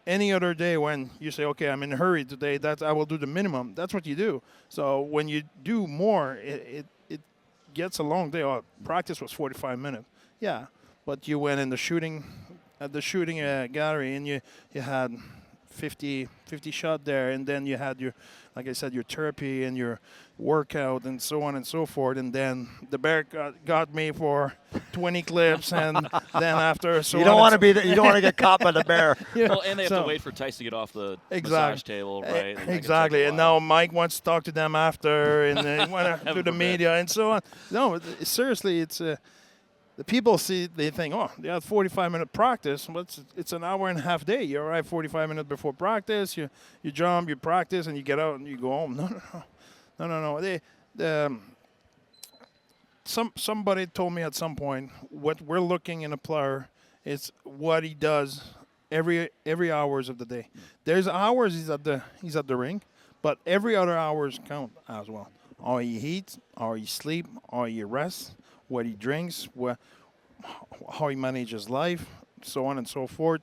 any other day when you say, okay, I'm in a hurry today, I will do the minimum. That's what you do. So when you do more, it gets a long day. Oh, practice was 45 minutes. Yeah, but you went in the shooting gallery, and you had 50 shot there, and then you had your, like I said, your therapy and your workout and so on and so forth, and then the bear got me for 20 clips, and then after so you don't want to get caught by the bear. Well, and they have to wait for Tyson to get off the massage table, right? Exactly, and now Mike wants to talk to them after, and they want to do the media and so on. No, seriously, it's the people they think, oh, they have 45-minute practice. But it's an hour and a half day. You arrive 45 minutes before practice. You jump, you practice, and you get out and you go home. No. Somebody told me at some point what we're looking in a player is what he does every hours of the day. There's hours he's at the rink, but every other hours count as well. How he eats, how he sleep, how he rests, what he drinks, how he manages life, so on and so forth.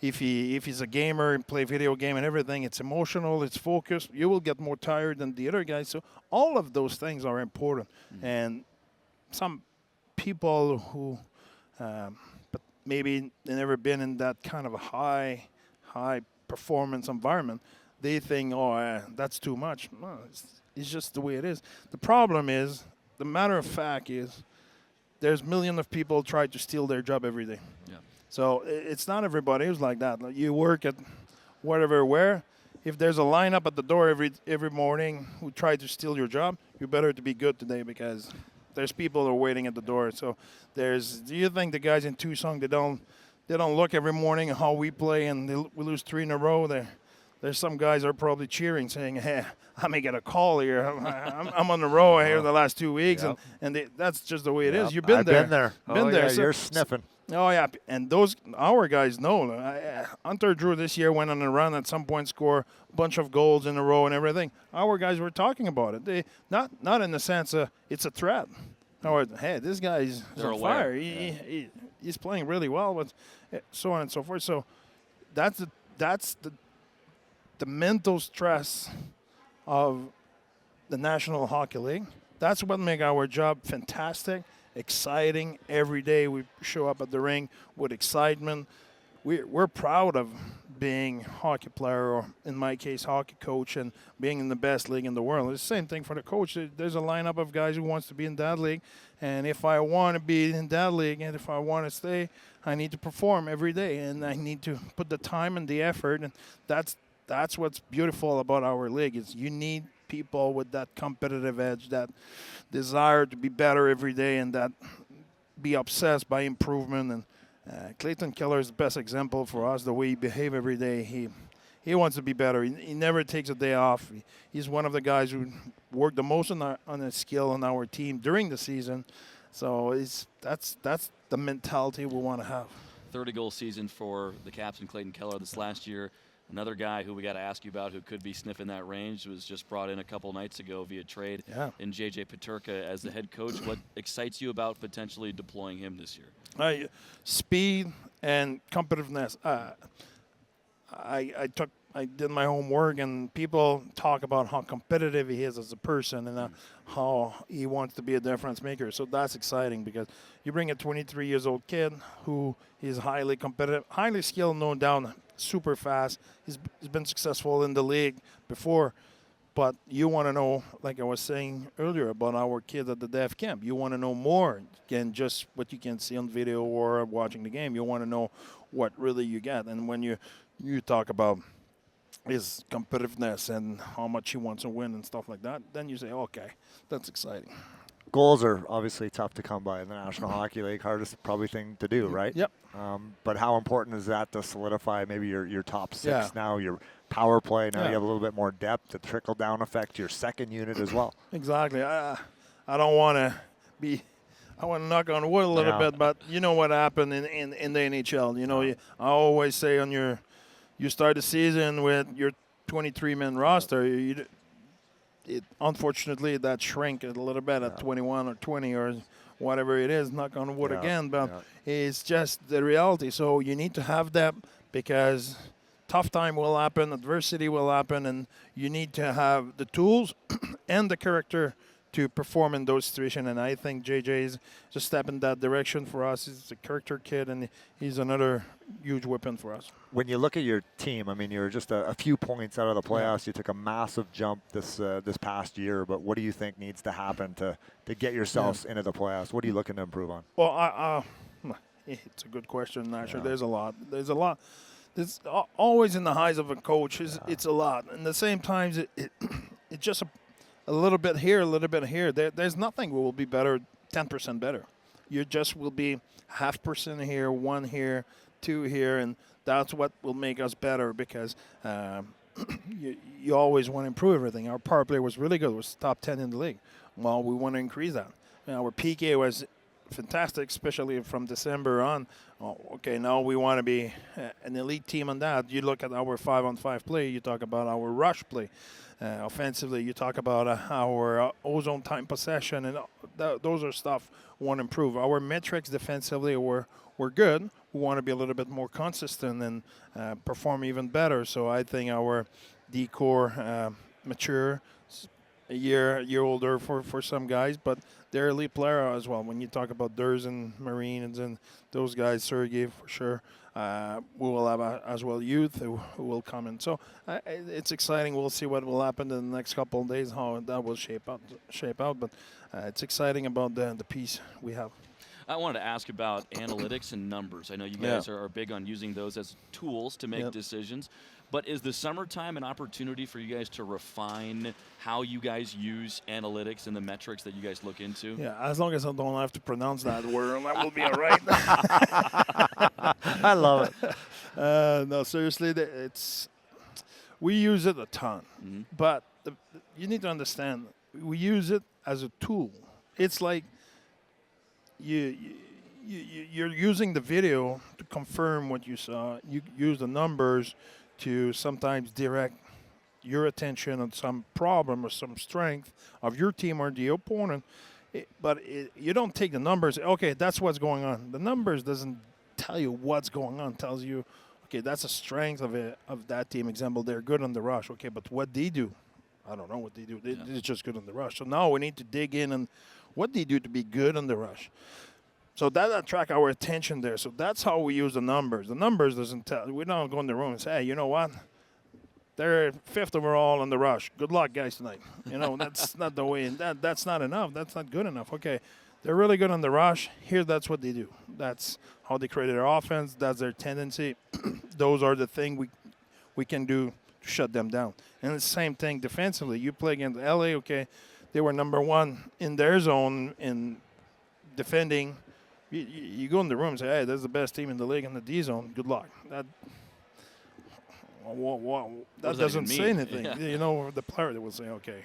If he's a gamer and play video game and everything, it's emotional, it's focused. You will get more tired than the other guys. So all of those things are important. Mm-hmm. And some people who, but maybe they've never been in that kind of a high performance environment, they think, that's too much. No, it's just the way it is. The problem is, the matter of fact is, there's millions of people try to steal their job every day. Yeah. So it's not everybody who's like that. Like, you work at where. If there's a lineup at the door every morning who try to steal your job, you better to be good today, because there's people who are waiting at the door. So do you think the guys in Tucson, they don't look every morning at how we play and we lose 3 in a row? There's some guys that are probably cheering, saying, hey, I may get a call here. I'm on the road here the last 2 weeks, yep. and that's just the way it is. You've been there. I've been there. Been there. Yeah, so, you're sniffing. Oh, yeah, and our guys know. Hunter Drew this year went on a run at some point, score a bunch of goals in a row and everything. Our guys were talking about it. They not in the sense of it's a threat. Or, hey, this guy's on fire. He's playing really well, but so on and so forth. So that's the the mental stress of the National Hockey League. That's what makes our job fantastic, exciting. Every day we show up at the rink with excitement. We're proud of being hockey player, or in my case, hockey coach, and being in the best league in the world. It's the same thing for the coach. There's a lineup of guys who wants to be in that league, and if I want to be in that league and if I want to stay, I need to perform every day, and I need to put the time and the effort, and that's what's beautiful about our league is you need people with that competitive edge, that desire to be better every day, and that be obsessed by improvement. And Clayton Keller is the best example for us, the way he behaves every day. He wants to be better. He never takes a day off. He's one of the guys who work the most on his skill on our team during the season. So that's the mentality we want to have. 30-goal season for the captain, Clayton Keller, this last year. Another guy who we got to ask you about who could be sniffing that range was just brought in a couple nights ago via trade in J.J. Peterka as the head coach. What excites you about potentially deploying him this year? Speed and competitiveness. I did my homework, and people talk about how competitive he is as a person and how he wants to be a difference maker. So that's exciting because you bring a 23-year-old kid who is highly competitive, highly skilled, no doubt, super fast. He's been successful in the league before. But you want to know, like I was saying earlier about our kids at the dev camp, you want to know more than just what you can see on video or watching the game. You want to know what really you get. And when you talk about his competitiveness and how much he wants to win and stuff like that, then you say, okay, that's exciting. Goals are obviously tough to come by in the National Hockey League. Hardest probably thing to do, right? Yep. But how important is that to solidify maybe your top six now, your power play? Now you have a little bit more depth, the trickle-down effect, your second unit as well. Exactly. I don't want to be – I want to knock on wood a little bit, but you know what happened in the NHL. You know, I always say on you start the season with your 23-man roster, unfortunately, that shrink a little bit at 21 or 20 or whatever it is, knock on wood again, but it's just the reality. So you need to have that because tough time will happen, adversity will happen, and you need to have the tools and the character to perform in those situations. And I think JJ is just step in that direction for us. He's a character kid, and he's another huge weapon for us. When you look at your team, I mean, you're just a few points out of the playoffs. You took a massive jump this past year, but what do you think needs to happen to get yourselves into the playoffs? What are you looking to improve on? Well, it's a good question, Nash. There's a lot. There's always in the eyes of a coach. It's a lot. And at the same time, it's just a little bit here, a little bit here. There's nothing we will be better, 10% better. You just will be 0.5% here, 1 here, 2 here, and that's what will make us better because you always want to improve everything. Our power play was really good. It was top 10 in the league. Well, we want to increase that. Our PK was fantastic, especially from December on. Okay, now we want to be an elite team on that. You look at our 5-on-5 play. You talk about our rush play. Offensively, you talk about our ozone time possession, and those are stuff we want to improve. Our metrics defensively were good. We want to be a little bit more consistent and perform even better. So I think our D-core mature, a year older for some guys, but they're elite player as well. When you talk about Durs and Marines and those guys, Sergey for sure, we will have as well youth who will come in. So it's exciting. We'll see what will happen in the next couple of days, how that will shape out. But it's exciting about the piece we have. I wanted to ask about analytics and numbers. I know you guys are big on using those as tools to make decisions. But is the summertime an opportunity for you guys to refine how you guys use analytics and the metrics that you guys look into? Yeah, as long as I don't have to pronounce that word, that will be all right. I love it. No, seriously, we use it a ton. Mm-hmm. But you need to understand, we use it as a tool. It's like you're using the video to confirm what you saw. You use the numbers to sometimes direct your attention on some problem or some strength of your team or the opponent. You don't take the numbers, okay, that's what's going on. The numbers doesn't tell you what's going on. It tells you, Okay, that's a strength of that team. Example, they're good on the rush. Okay, but what they do, I don't know what they do. They're just good on the rush. So now we need to dig in and what they do to be good on the rush. So that attract our attention there. So that's how we use the numbers. The numbers doesn't tell. We don't go in the room and say, hey, you know what? They're 5th overall on the rush. Good luck, guys, tonight. You know, that's not the way. That's not enough. That's not good enough. Okay, they're really good on the rush. Here, that's what they do. That's how they create their offense. That's their tendency. Those are the things we can do to shut them down. And the same thing defensively. You play against LA, okay, they were number 1 in their zone in defending. You go in the room and say, hey, that's the best team in the league in the D zone. Good luck. That doesn't say anything. Yeah. You know, the player that will say, okay,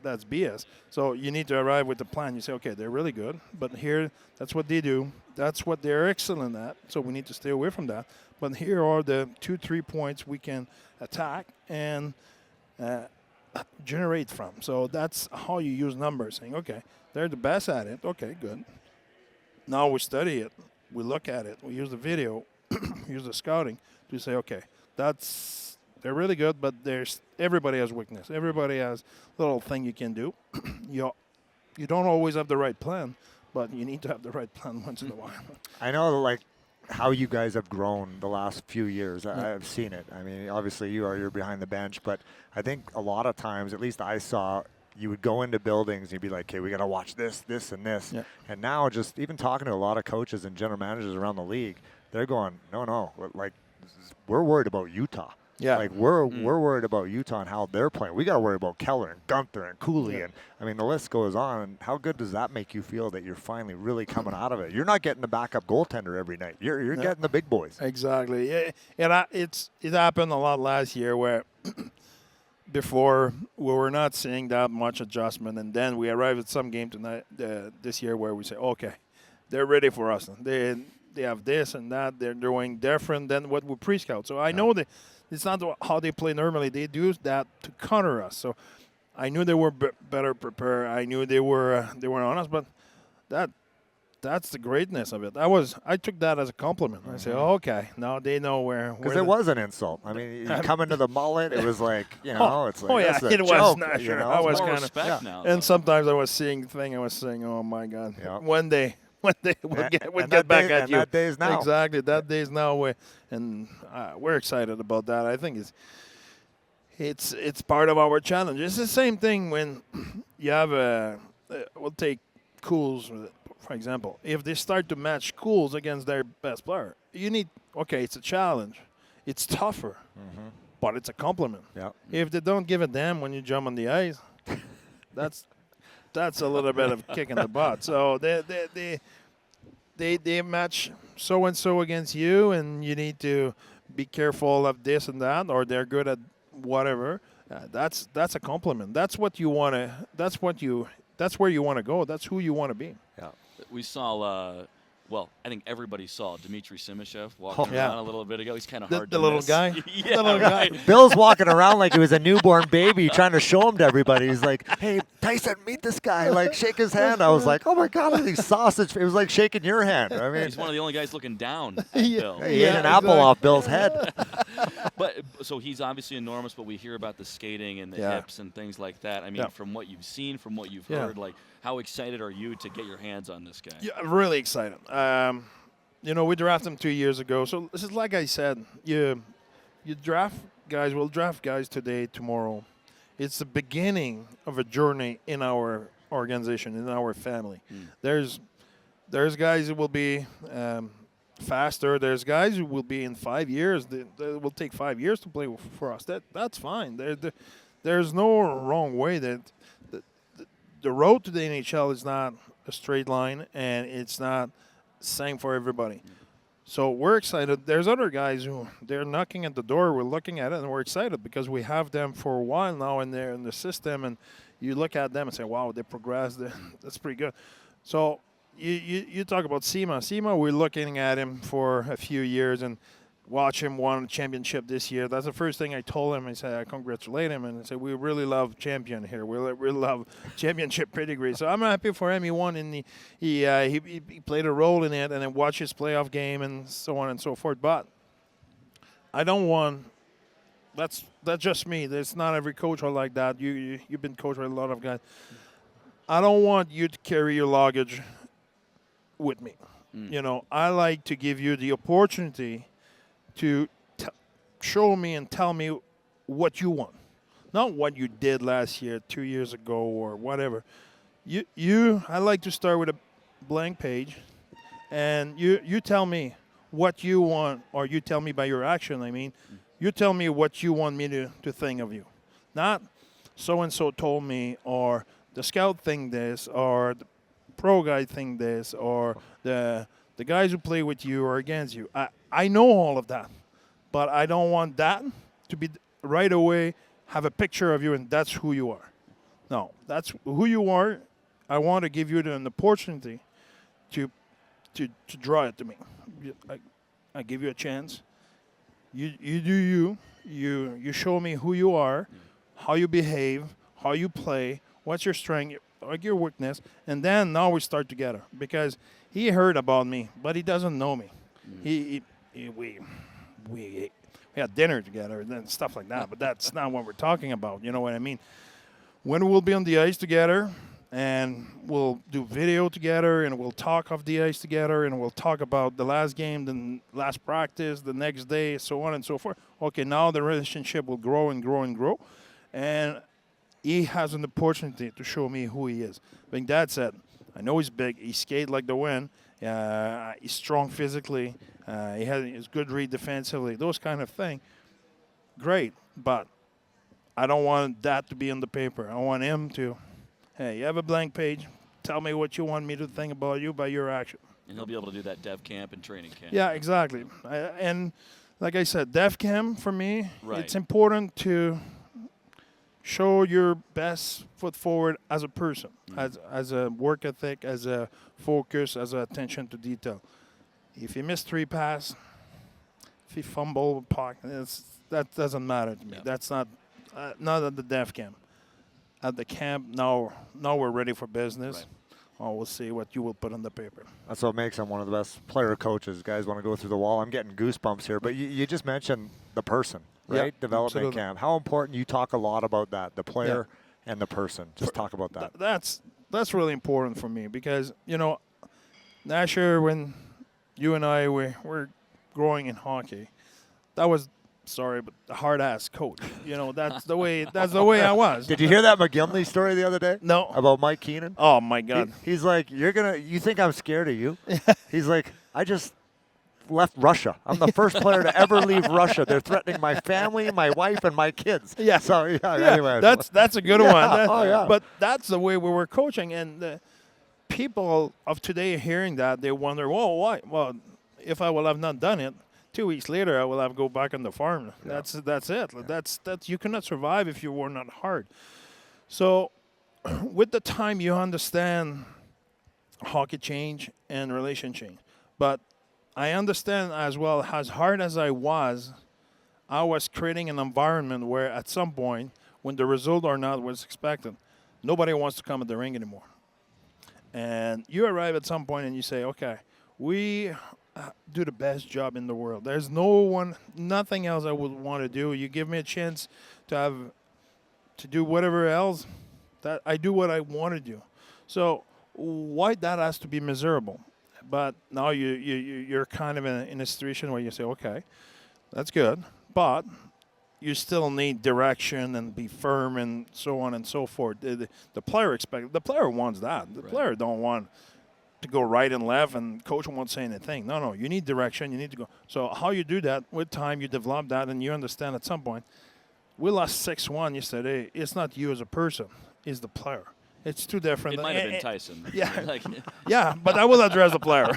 that's BS. So you need to arrive with the plan. You say, okay, they're really good, but here, that's what they do. That's what they're excellent at. So we need to stay away from that. But here are the 2-3 points we can attack and generate from. So that's how you use numbers, saying, okay, they're the best at it. Okay, good. Now we study it. We look at it. We use the video, use the scouting to say, okay, they're really good, but everybody has weakness. Everybody has little thing you can do. You don't always have the right plan, but you need to have the right plan once in a while. I know, like, how you guys have grown the last few years. I've seen it. I mean, obviously you're behind the bench, but I think a lot of times, at least I saw, you would go into buildings and you'd be like, okay, we got to watch this, this, and this. Yeah. And now just even talking to a lot of coaches and general managers around the league, they're going, no, like, we're worried about Utah. Yeah. Like, we're worried about Utah and how they're playing. We got to worry about Keller and Gunther and Cooley. Yeah. And, I mean, the list goes on. And how good does that make you feel that you're finally really coming out of it? You're not getting the backup goaltender every night. You're getting the big boys. Exactly. Yeah. And it happened a lot last year where before we were not seeing that much adjustment. And then we arrived at some game tonight, this year where we say, okay, they're ready for us. They have this and that. They're doing different than what we pre-scout. So I know that it's not how they play normally. They do that to counter us. So I knew they were better prepared. I knew they were honest. But that's the greatness of it. I took that as a compliment. I said, okay, now they know where. Because it was an insult. I mean, you come into the mullet, it was like, you know, it's like, oh yeah, that's a it was joke, not you sure. know? I was More kind of, respect now. and sometimes I was seeing the thing. I was saying, oh my God, Yeah. one day we'll And get back day- at and you. that day is now. Exactly, that day is now. And we're excited about that. I think it's part of our challenge. It's the same thing when you have we'll take Cools, for example. If they start to match Cools against their best player, it's a challenge. It's tougher, but it's a compliment. Yeah. If they don't give a damn when you jump on the ice, that's a little bit of a kick in the butt. So they match so and so against you, and you need to be careful of this and that, or they're good at whatever. That's a compliment. That's what you want to. That's where you want to go. That's who you want to be. Yeah. We saw, I think everybody saw Dmitry Simashev walking around a little bit ago. He's kind of hard The to little miss. guy. Yeah, The little right. guy. Bill's walking around like he was a newborn baby trying to show him to everybody. He's like, hey, Tyson, meet this guy. Like, shake his hand. I was like, oh, my God, these sausage. It was like shaking your hand. I mean, He's one of the only guys looking down at Yeah. Bill. he ate an apple off Bill's head. But so he's obviously enormous, but we hear about the skating and the Yeah. hips and things like that. I mean, Yeah. from what you've seen, from what you've Yeah. heard, like, how excited are you to get your hands on this guy? Yeah, I'm really excited. We drafted him 2 years ago. So this is like I said, you draft guys. We'll draft guys today, tomorrow. It's the beginning of a journey in our organization, in our family. There's guys who will be faster. There's guys who will be in 5 years. They will take 5 years to play for us. That's fine. There's no wrong way. The road to the NHL is not a straight line, and it's not same for everybody. So we're excited. There's other guys who they're knocking at the door. We're looking at it, and we're excited because we have them for a while now, and they're in the system. And you look at them and say, "Wow, they progressed. That's pretty good." So you talk about Sima. Sima, we're looking at him for a few years, and watch him won a championship this year. That's the first thing I told him. I said, I congratulate him, and I said, we really love champion here. We really love championship pedigree. So I'm happy for him. He won, and he played a role in it, and then watch his playoff game and so on and so forth. But I don't want. That's just me. There's not every coach are like that. You've been coached by a lot of guys. I don't want you to carry your luggage with me. I like to give you the opportunity to show me and tell me what you want, not what you did last year, 2 years ago, or whatever. I like to start with a blank page, and you tell me what you want, or you tell me by your action. I mean, you tell me what you want me to think of you, not so and so told me, or the scout think this, or the pro guy think this, or the guys who play with you or against you. I know all of that, but I don't want that to be right away have a picture of you and that's who you are. No, that's who you are. I want to give you an opportunity to draw it to me. I give you a chance. You do you show me who you are, how you behave, how you play, what's your strength, like your weakness, and then now we start together, because he heard about me, but he doesn't know me. We had dinner together and then stuff like that, but that's not what we're talking about. You know what I mean? When we'll be on the ice together, and we'll do video together, and we'll talk off the ice together, and we'll talk about the last game, the last practice, the next day, so on and so forth. Okay, now the relationship will grow and grow and grow, and he has an opportunity to show me who he is. Being that said, I know he's big. He skates like the wind. He's strong physically. He's good read defensively. Those kind of thing. Great, but I don't want that to be on the paper. I want him to, hey, you have a blank page. Tell me what you want me to think about you by your action. And he'll be able to do that dev camp and training camp. Yeah, exactly. And like I said, dev camp for me, Right. It's important to show your best foot forward as a person, as a work ethic, as a focus, as a attention to detail. If you miss 3 passes, if you fumble a puck, that doesn't matter to me. Yeah. That's not at the dev camp. At the camp, now we're ready for business. Right. Oh, we'll see what you will put on the paper. That's what makes him one of the best player coaches. Guys want to go through the wall. I'm getting goosebumps here. But you just mentioned the person, right? Yeah, Development absolutely. camp. How important? You talk a lot about that, the player and the person. Just talk about that. That's really important for me, because, Nasher, when you and I were growing in hockey, that was, sorry, but a hard-ass coach. That's the way I was. Did you hear that McGinley story the other day? No. About Mike Keenan? Oh, my God. He's like, you think I'm scared of you? He's like, I just left Russia. I'm the first player to ever leave Russia. They're threatening my family, my wife, and my kids. Yeah. So, anyway. That's a good one. Oh, yeah. But that's the way we were coaching, and people of today hearing that, they wonder, well, why? Well, if I will have not done it, 2 weeks later I will have to go back on the farm. Yeah. That's it. Yeah. That's you cannot survive if you were not hard. So with the time you understand hockey change and relation change. But I understand as well, as hard as I was creating an environment where at some point, when the result or not was expected, nobody wants to come at the ring anymore. And you arrive at some point and you say, okay, we do the best job in the world. There's nothing else I would want to do. You give me a chance to do whatever else, that I do what I want to do. So why that has to be miserable? But now you're kind of in a situation where you say, okay, that's good, but you still need direction and be firm and so on and so forth. The player wants that. The player don't want to go right and left, and coach won't say anything. No, you need direction. You need to go. So how you do that, with time, you develop that, and you understand at some point, we lost 6-1 yesterday. It's not you as a person. It's the player. It's too different. It might have been Tyson. Yeah. Yeah, but I will address the player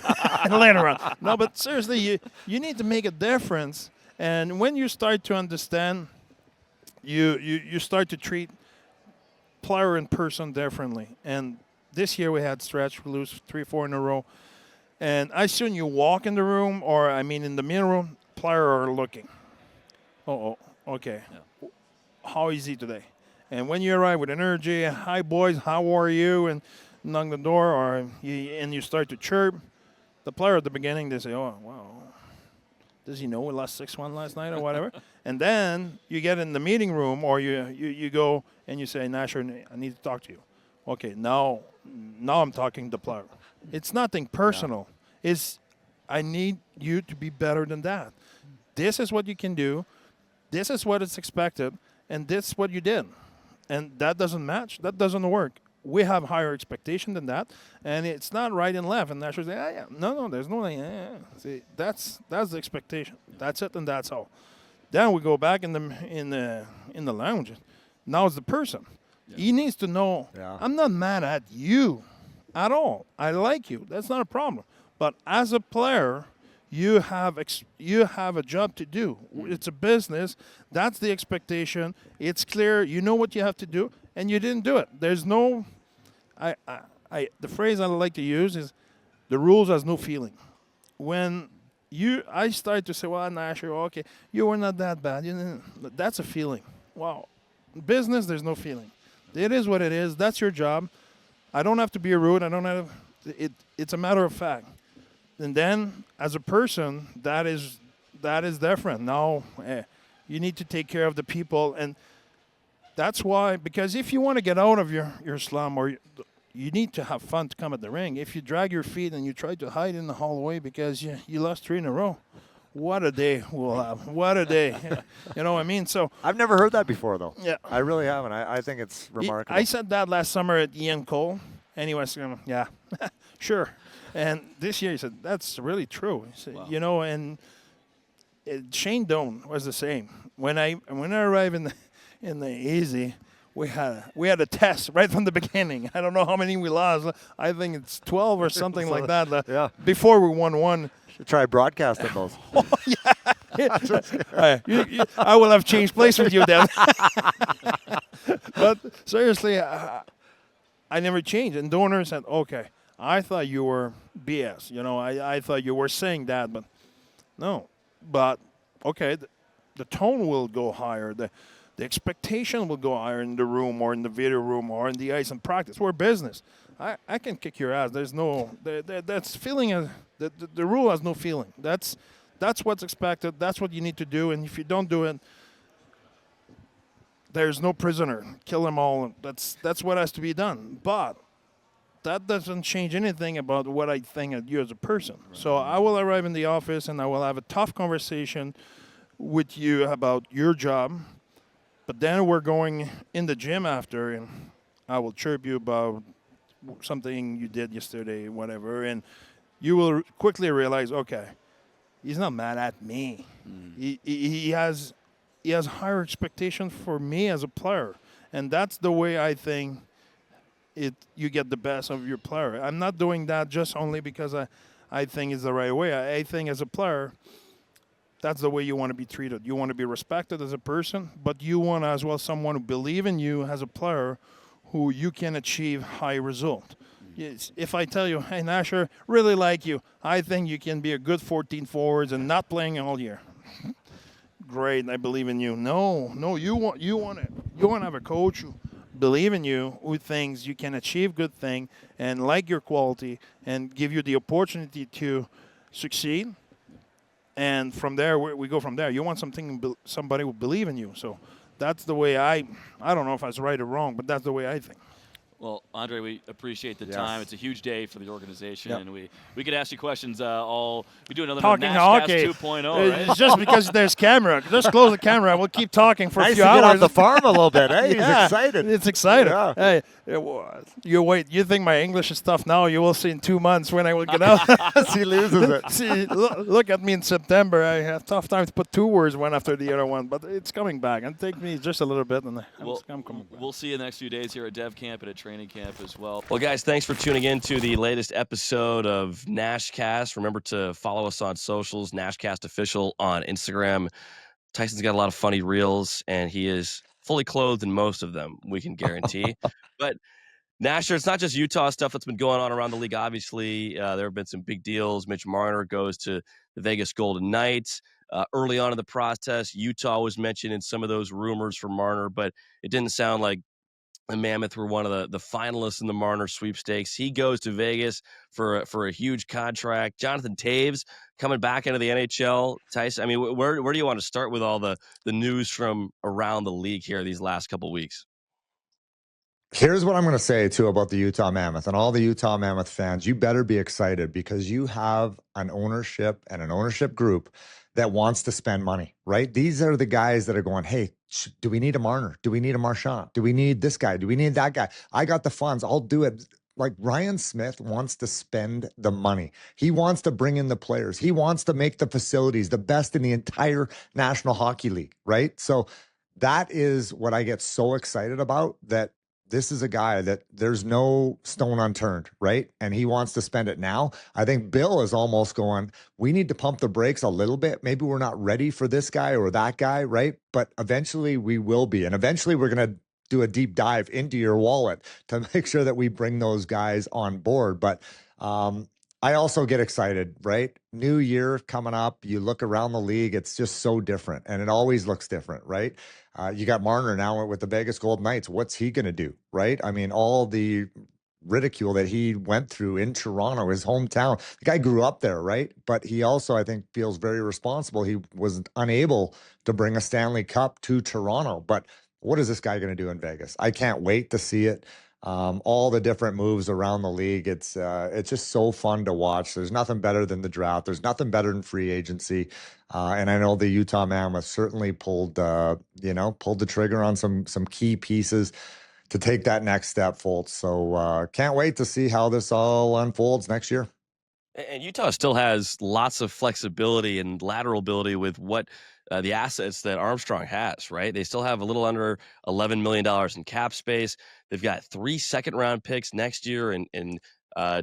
later on. No, but seriously, you need to make a difference. And when you start to understand, you start to treat player and person differently. And this year we had stretch, we lose 3-4 in a row. And as soon you walk in the room, or in the mirror room, player are looking. Oh, okay. Yeah. How is he today? And when you arrive with energy, hi boys, how are you? And knock the door, or you start to chirp. The player at the beginning, they say, oh, wow. Does he know we lost 6-1 last night or whatever? And then you get in the meeting room, or you go and you say, Nash, I need to talk to you. Okay, now I'm talking to the player. It's nothing personal. It's I need you to be better than that. This is what you can do. This is what is expected, and this is what you did. And that doesn't match. That doesn't work. We have higher expectation than that, and it's not right and left. And Nash will say, yeah. No, there's no, See, that's the expectation. That's it, and that's all. Then we go back in the lounge. Now it's the person. Yeah. He needs to know, I'm not mad at you at all. I like you. That's not a problem. But as a player, you have a job to do. It's a business. That's the expectation. It's clear. You know what you have to do, and you didn't do it. There's no. The phrase I like to use is, the rules has no feeling. When I start to say, well, Nash, okay, you were not that bad. That's a feeling. Wow. Business, there's no feeling. It is what it is. That's your job. I don't have to be rude. I don't have. It's a matter of fact. And then, as a person, that is different. Now, you need to take care of the people, and that's why. Because if you want to get out of your slum, or you need to have fun to come at the ring. If you drag your feet and you try to hide in the hallway because you lost 3 in a row, what a day we'll have. What a day. You know what I mean? So I've never heard that before, though. Yeah, I really haven't. I think it's remarkable. I said that last summer at Ian Cole, and he was, yeah, sure. And this year he said, that's really true. Said, wow. You know, and Shane Doan was the same. When I arrived in the easy, we had a test right from the beginning. I don't know how many we lost. I think it's 12 or something like that. Yeah. Before we won one. Should try broadcasting those. Oh, yeah. I will have changed place with you then. But seriously, I never changed. And Donor said, okay, I thought you were BS. You know, I thought you were saying that, but no. But, okay, the tone will go higher. The expectation will go higher in the room or in the video room or in the ice and practice. We're business. I can kick your ass. There's no that's feeling. The rule has no feeling. That's what's expected. That's what you need to do. And if you don't do it, there's no prisoner. Kill them all. That's what has to be done. But that doesn't change anything about what I think of you as a person. Right. So I will arrive in the office and I will have a tough conversation with you about your job. But then we're going in the gym after, and I will chirp you about something you did yesterday, whatever, and you will quickly realize, okay, he's not mad at me. Mm. He has higher expectations for me as a player, and that's the way I think you get the best of your player. I'm not doing that just only because I think it's the right way. I think as a player, that's the way you want to be treated. You want to be respected as a person, but you want as well someone who believes in you as a player who you can achieve high result. Yes, if I tell you, hey, Nasher, really like you. I think you can be a good 14 forwards and not playing all year. Great, I believe in you. No, you want to have a coach who believe in you, who thinks you can achieve good thing and like your quality and give you the opportunity to succeed. And from there, we go from there. You want somebody who believe in you. So that's the way I don't know if I was right or wrong, but that's the way I think. Well, Andre, we appreciate the Yes. time. It's a huge day for the organization, Yep. and we could ask you questions all. We do another Talking Nashcast hockey. 2.0, right? It's just because there's camera. Just close the camera. We'll keep talking for Nice a few to get hours. off the farm a little bit. Hey, Yeah, he's excited. It's exciting. Yeah. Hey, you wait. You think my English is tough now? You will see in 2 months when I will get out. He loses it. See, look at me in September. I have tough time to put 2 words one after the other one, but it's coming back. And take me just a little bit, and I'm coming back. We'll see you the next few days here at Dev Camp and at training camp as well. Well, guys, thanks for tuning in to the latest episode of Nashcast. Remember to follow us on socials, Nashcast Official on Instagram. Tyson's got a lot of funny reels, and he is fully clothed in most of them, we can guarantee. But Nasher, it's not just Utah stuff that's been going on around the league, obviously. There have been some big deals. Mitch Marner goes to the Vegas Golden Knights. early on in the process. Utah was mentioned in some of those rumors for Marner, but it didn't sound like the Mammoth were one of the finalists in the Marner sweepstakes. He goes to Vegas for a huge contract. Jonathan Taves coming back into the NHL. Tyson, I mean, where do you want to start with all the news from around the league here these last couple weeks? Here's what I'm going to say, too, about the Utah Mammoth and all the Utah Mammoth fans. You better be excited because you have an ownership and an ownership group that wants to spend money, right? These are the guys that are going, hey, do we need a Marner? Do we need a Marchand? Do we need this guy? Do we need that guy? I got the funds. I'll do it. Like Ryan Smith wants to spend the money. He wants to bring in the players. He wants to make the facilities the best in the entire National Hockey League, right? So that is what I get so excited about, that this is a guy that there's no stone unturned, right? And he wants to spend it now. I think Bill is almost going, we need to pump the brakes a little bit. Maybe we're not ready for this guy or that guy, right? But eventually we will be. And eventually we're going to do a deep dive into your wallet to make sure that we bring those guys on board. But I also get excited, right? New year coming up. You look around the league, it's just so different. And it always looks different, right? You got Marner now with the Vegas Golden Knights. What's he going to do, right? I mean, all the ridicule that he went through in Toronto, his hometown. The guy grew up there, right? But he also, I think, feels very responsible. He was unable to bring a Stanley Cup to Toronto. But what is this guy going to do in Vegas? I can't wait to see it. All the different moves around the league. It's just so fun to watch. There's nothing better than the draft. There's nothing better than free agency. And I know the Utah Mammoth certainly pulled the trigger on some key pieces to take that next step, Folta. So can't wait to see how this all unfolds next year. And Utah still has lots of flexibility and lateral ability with what the assets that Armstrong has, right? They still have a little under $11 million in cap space. They've got 3 second-round picks next year and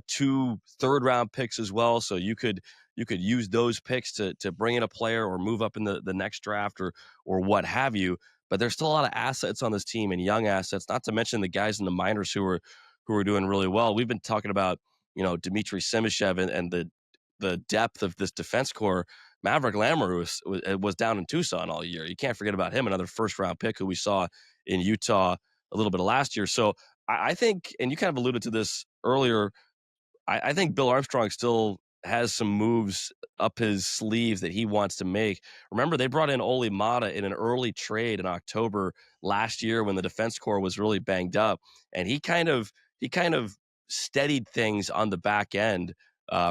2 third-round picks as well. So you could use those picks to bring in a player or move up in the next draft or what have you. But there's still a lot of assets on this team and young assets, not to mention the guys in the minors who are doing really well. We've been talking about, Dmitry Simashev and the depth of this defense core. Maverick Lammer was down in Tucson all year. You can't forget about him, another first-round pick who we saw in Utah a little bit of last year. So I think, and you kind of alluded to this earlier, I think Bill Armstrong still has some moves up his sleeves that he wants to make. Remember, they brought in Olli Mata in an early trade in October last year when the defense core was really banged up, and he kind of steadied things on the back end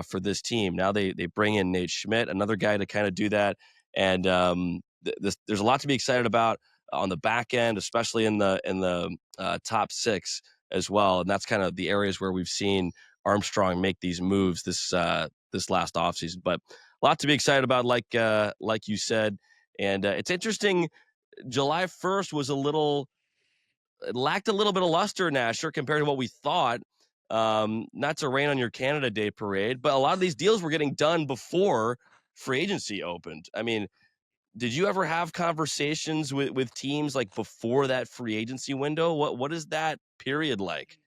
for this team. Now they bring in Nate Schmidt, another guy to kind of do that, and there's a lot to be excited about on the back end, especially in the top 6 as well. And that's kind of the areas where we've seen Armstrong make these moves this last offseason. But a lot to be excited about, like you said. And it's interesting. July 1st lacked a little bit of luster, Nasher, compared to what we thought. Not to rain on your Canada Day parade, but a lot of these deals were getting done before free agency opened. I mean, did you ever have conversations with teams like before that free agency window? What is that period like?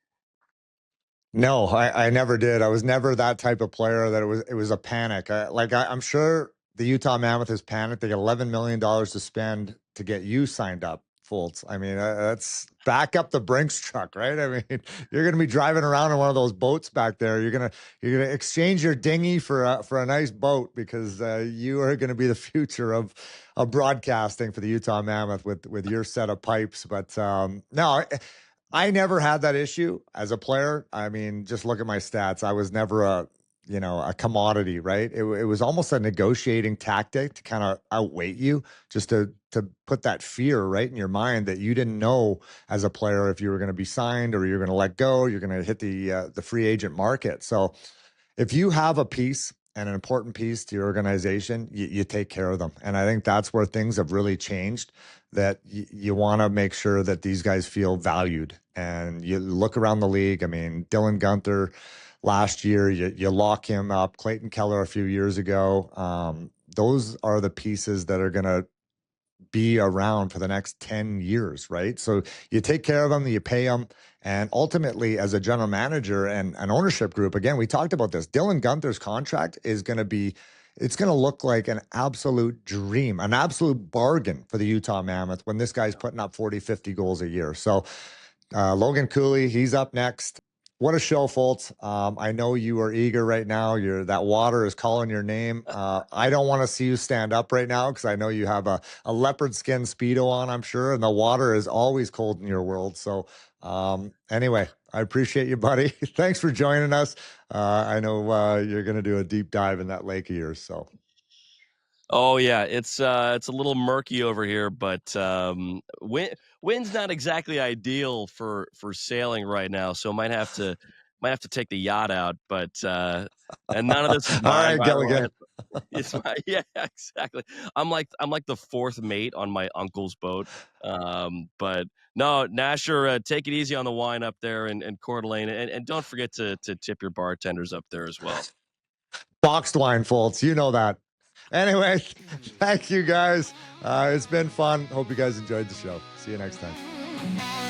No, I never did. I was never that type of player that it was a panic. I'm sure the Utah Mammoth is panicked. They got $11 million to spend to get you signed up, Folta. I mean, that's back up the Brinks truck, right? I mean, you're going to be driving around in one of those boats back there. You're gonna exchange your dinghy for a nice boat because you are going to be the future of broadcasting for the Utah Mammoth with your set of pipes. But no. I never had that issue as a player. I mean, just look at my stats. I was never a commodity, right? It was almost a negotiating tactic to kind of outweight you, just to put that fear right in your mind that you didn't know as a player if you were going to be signed or you're going to let go, you're going to hit the free agent market. So if you have a piece and an important piece to your organization, you take care of them. And I think that's where things have really changed, that you want to make sure that these guys feel valued. And you look around the league. I mean, Dylan Guenther last year, you lock him up. Clayton Keller a few years ago. Those are the pieces that are going to be around for the next 10 years, right? So you take care of them, you pay them. And ultimately, as a general manager and an ownership group, again, we talked about this. Dylan Guenther's contract is going to be it's going to look like an absolute dream, an absolute bargain for the Utah Mammoth when this guy's putting up 40, 50 goals a year. So Logan Cooley, he's up next. What a show, Foltz. I know you are eager right now. That water is calling your name. I don't want to see you stand up right now because I know you have a leopard skin Speedo on, I'm sure, and the water is always cold in your world. So anyway, I appreciate you, buddy. Thanks for joining us. I know you're going to do a deep dive in that lake of yours. So. Oh yeah, it's a little murky over here, but wind's not exactly ideal for sailing right now, so might have to take the yacht out. But and none of this is mine. All right, Gilligan. It's my exactly. I'm like the fourth mate on my uncle's boat. But no, Nasher, take it easy on the wine up there in Coeur d'Alene, and don't forget to tip your bartenders up there as well. Boxed wine, Foltz. You know that. Anyway, thank you guys. It's been fun. Hope you guys enjoyed the show. See you next time.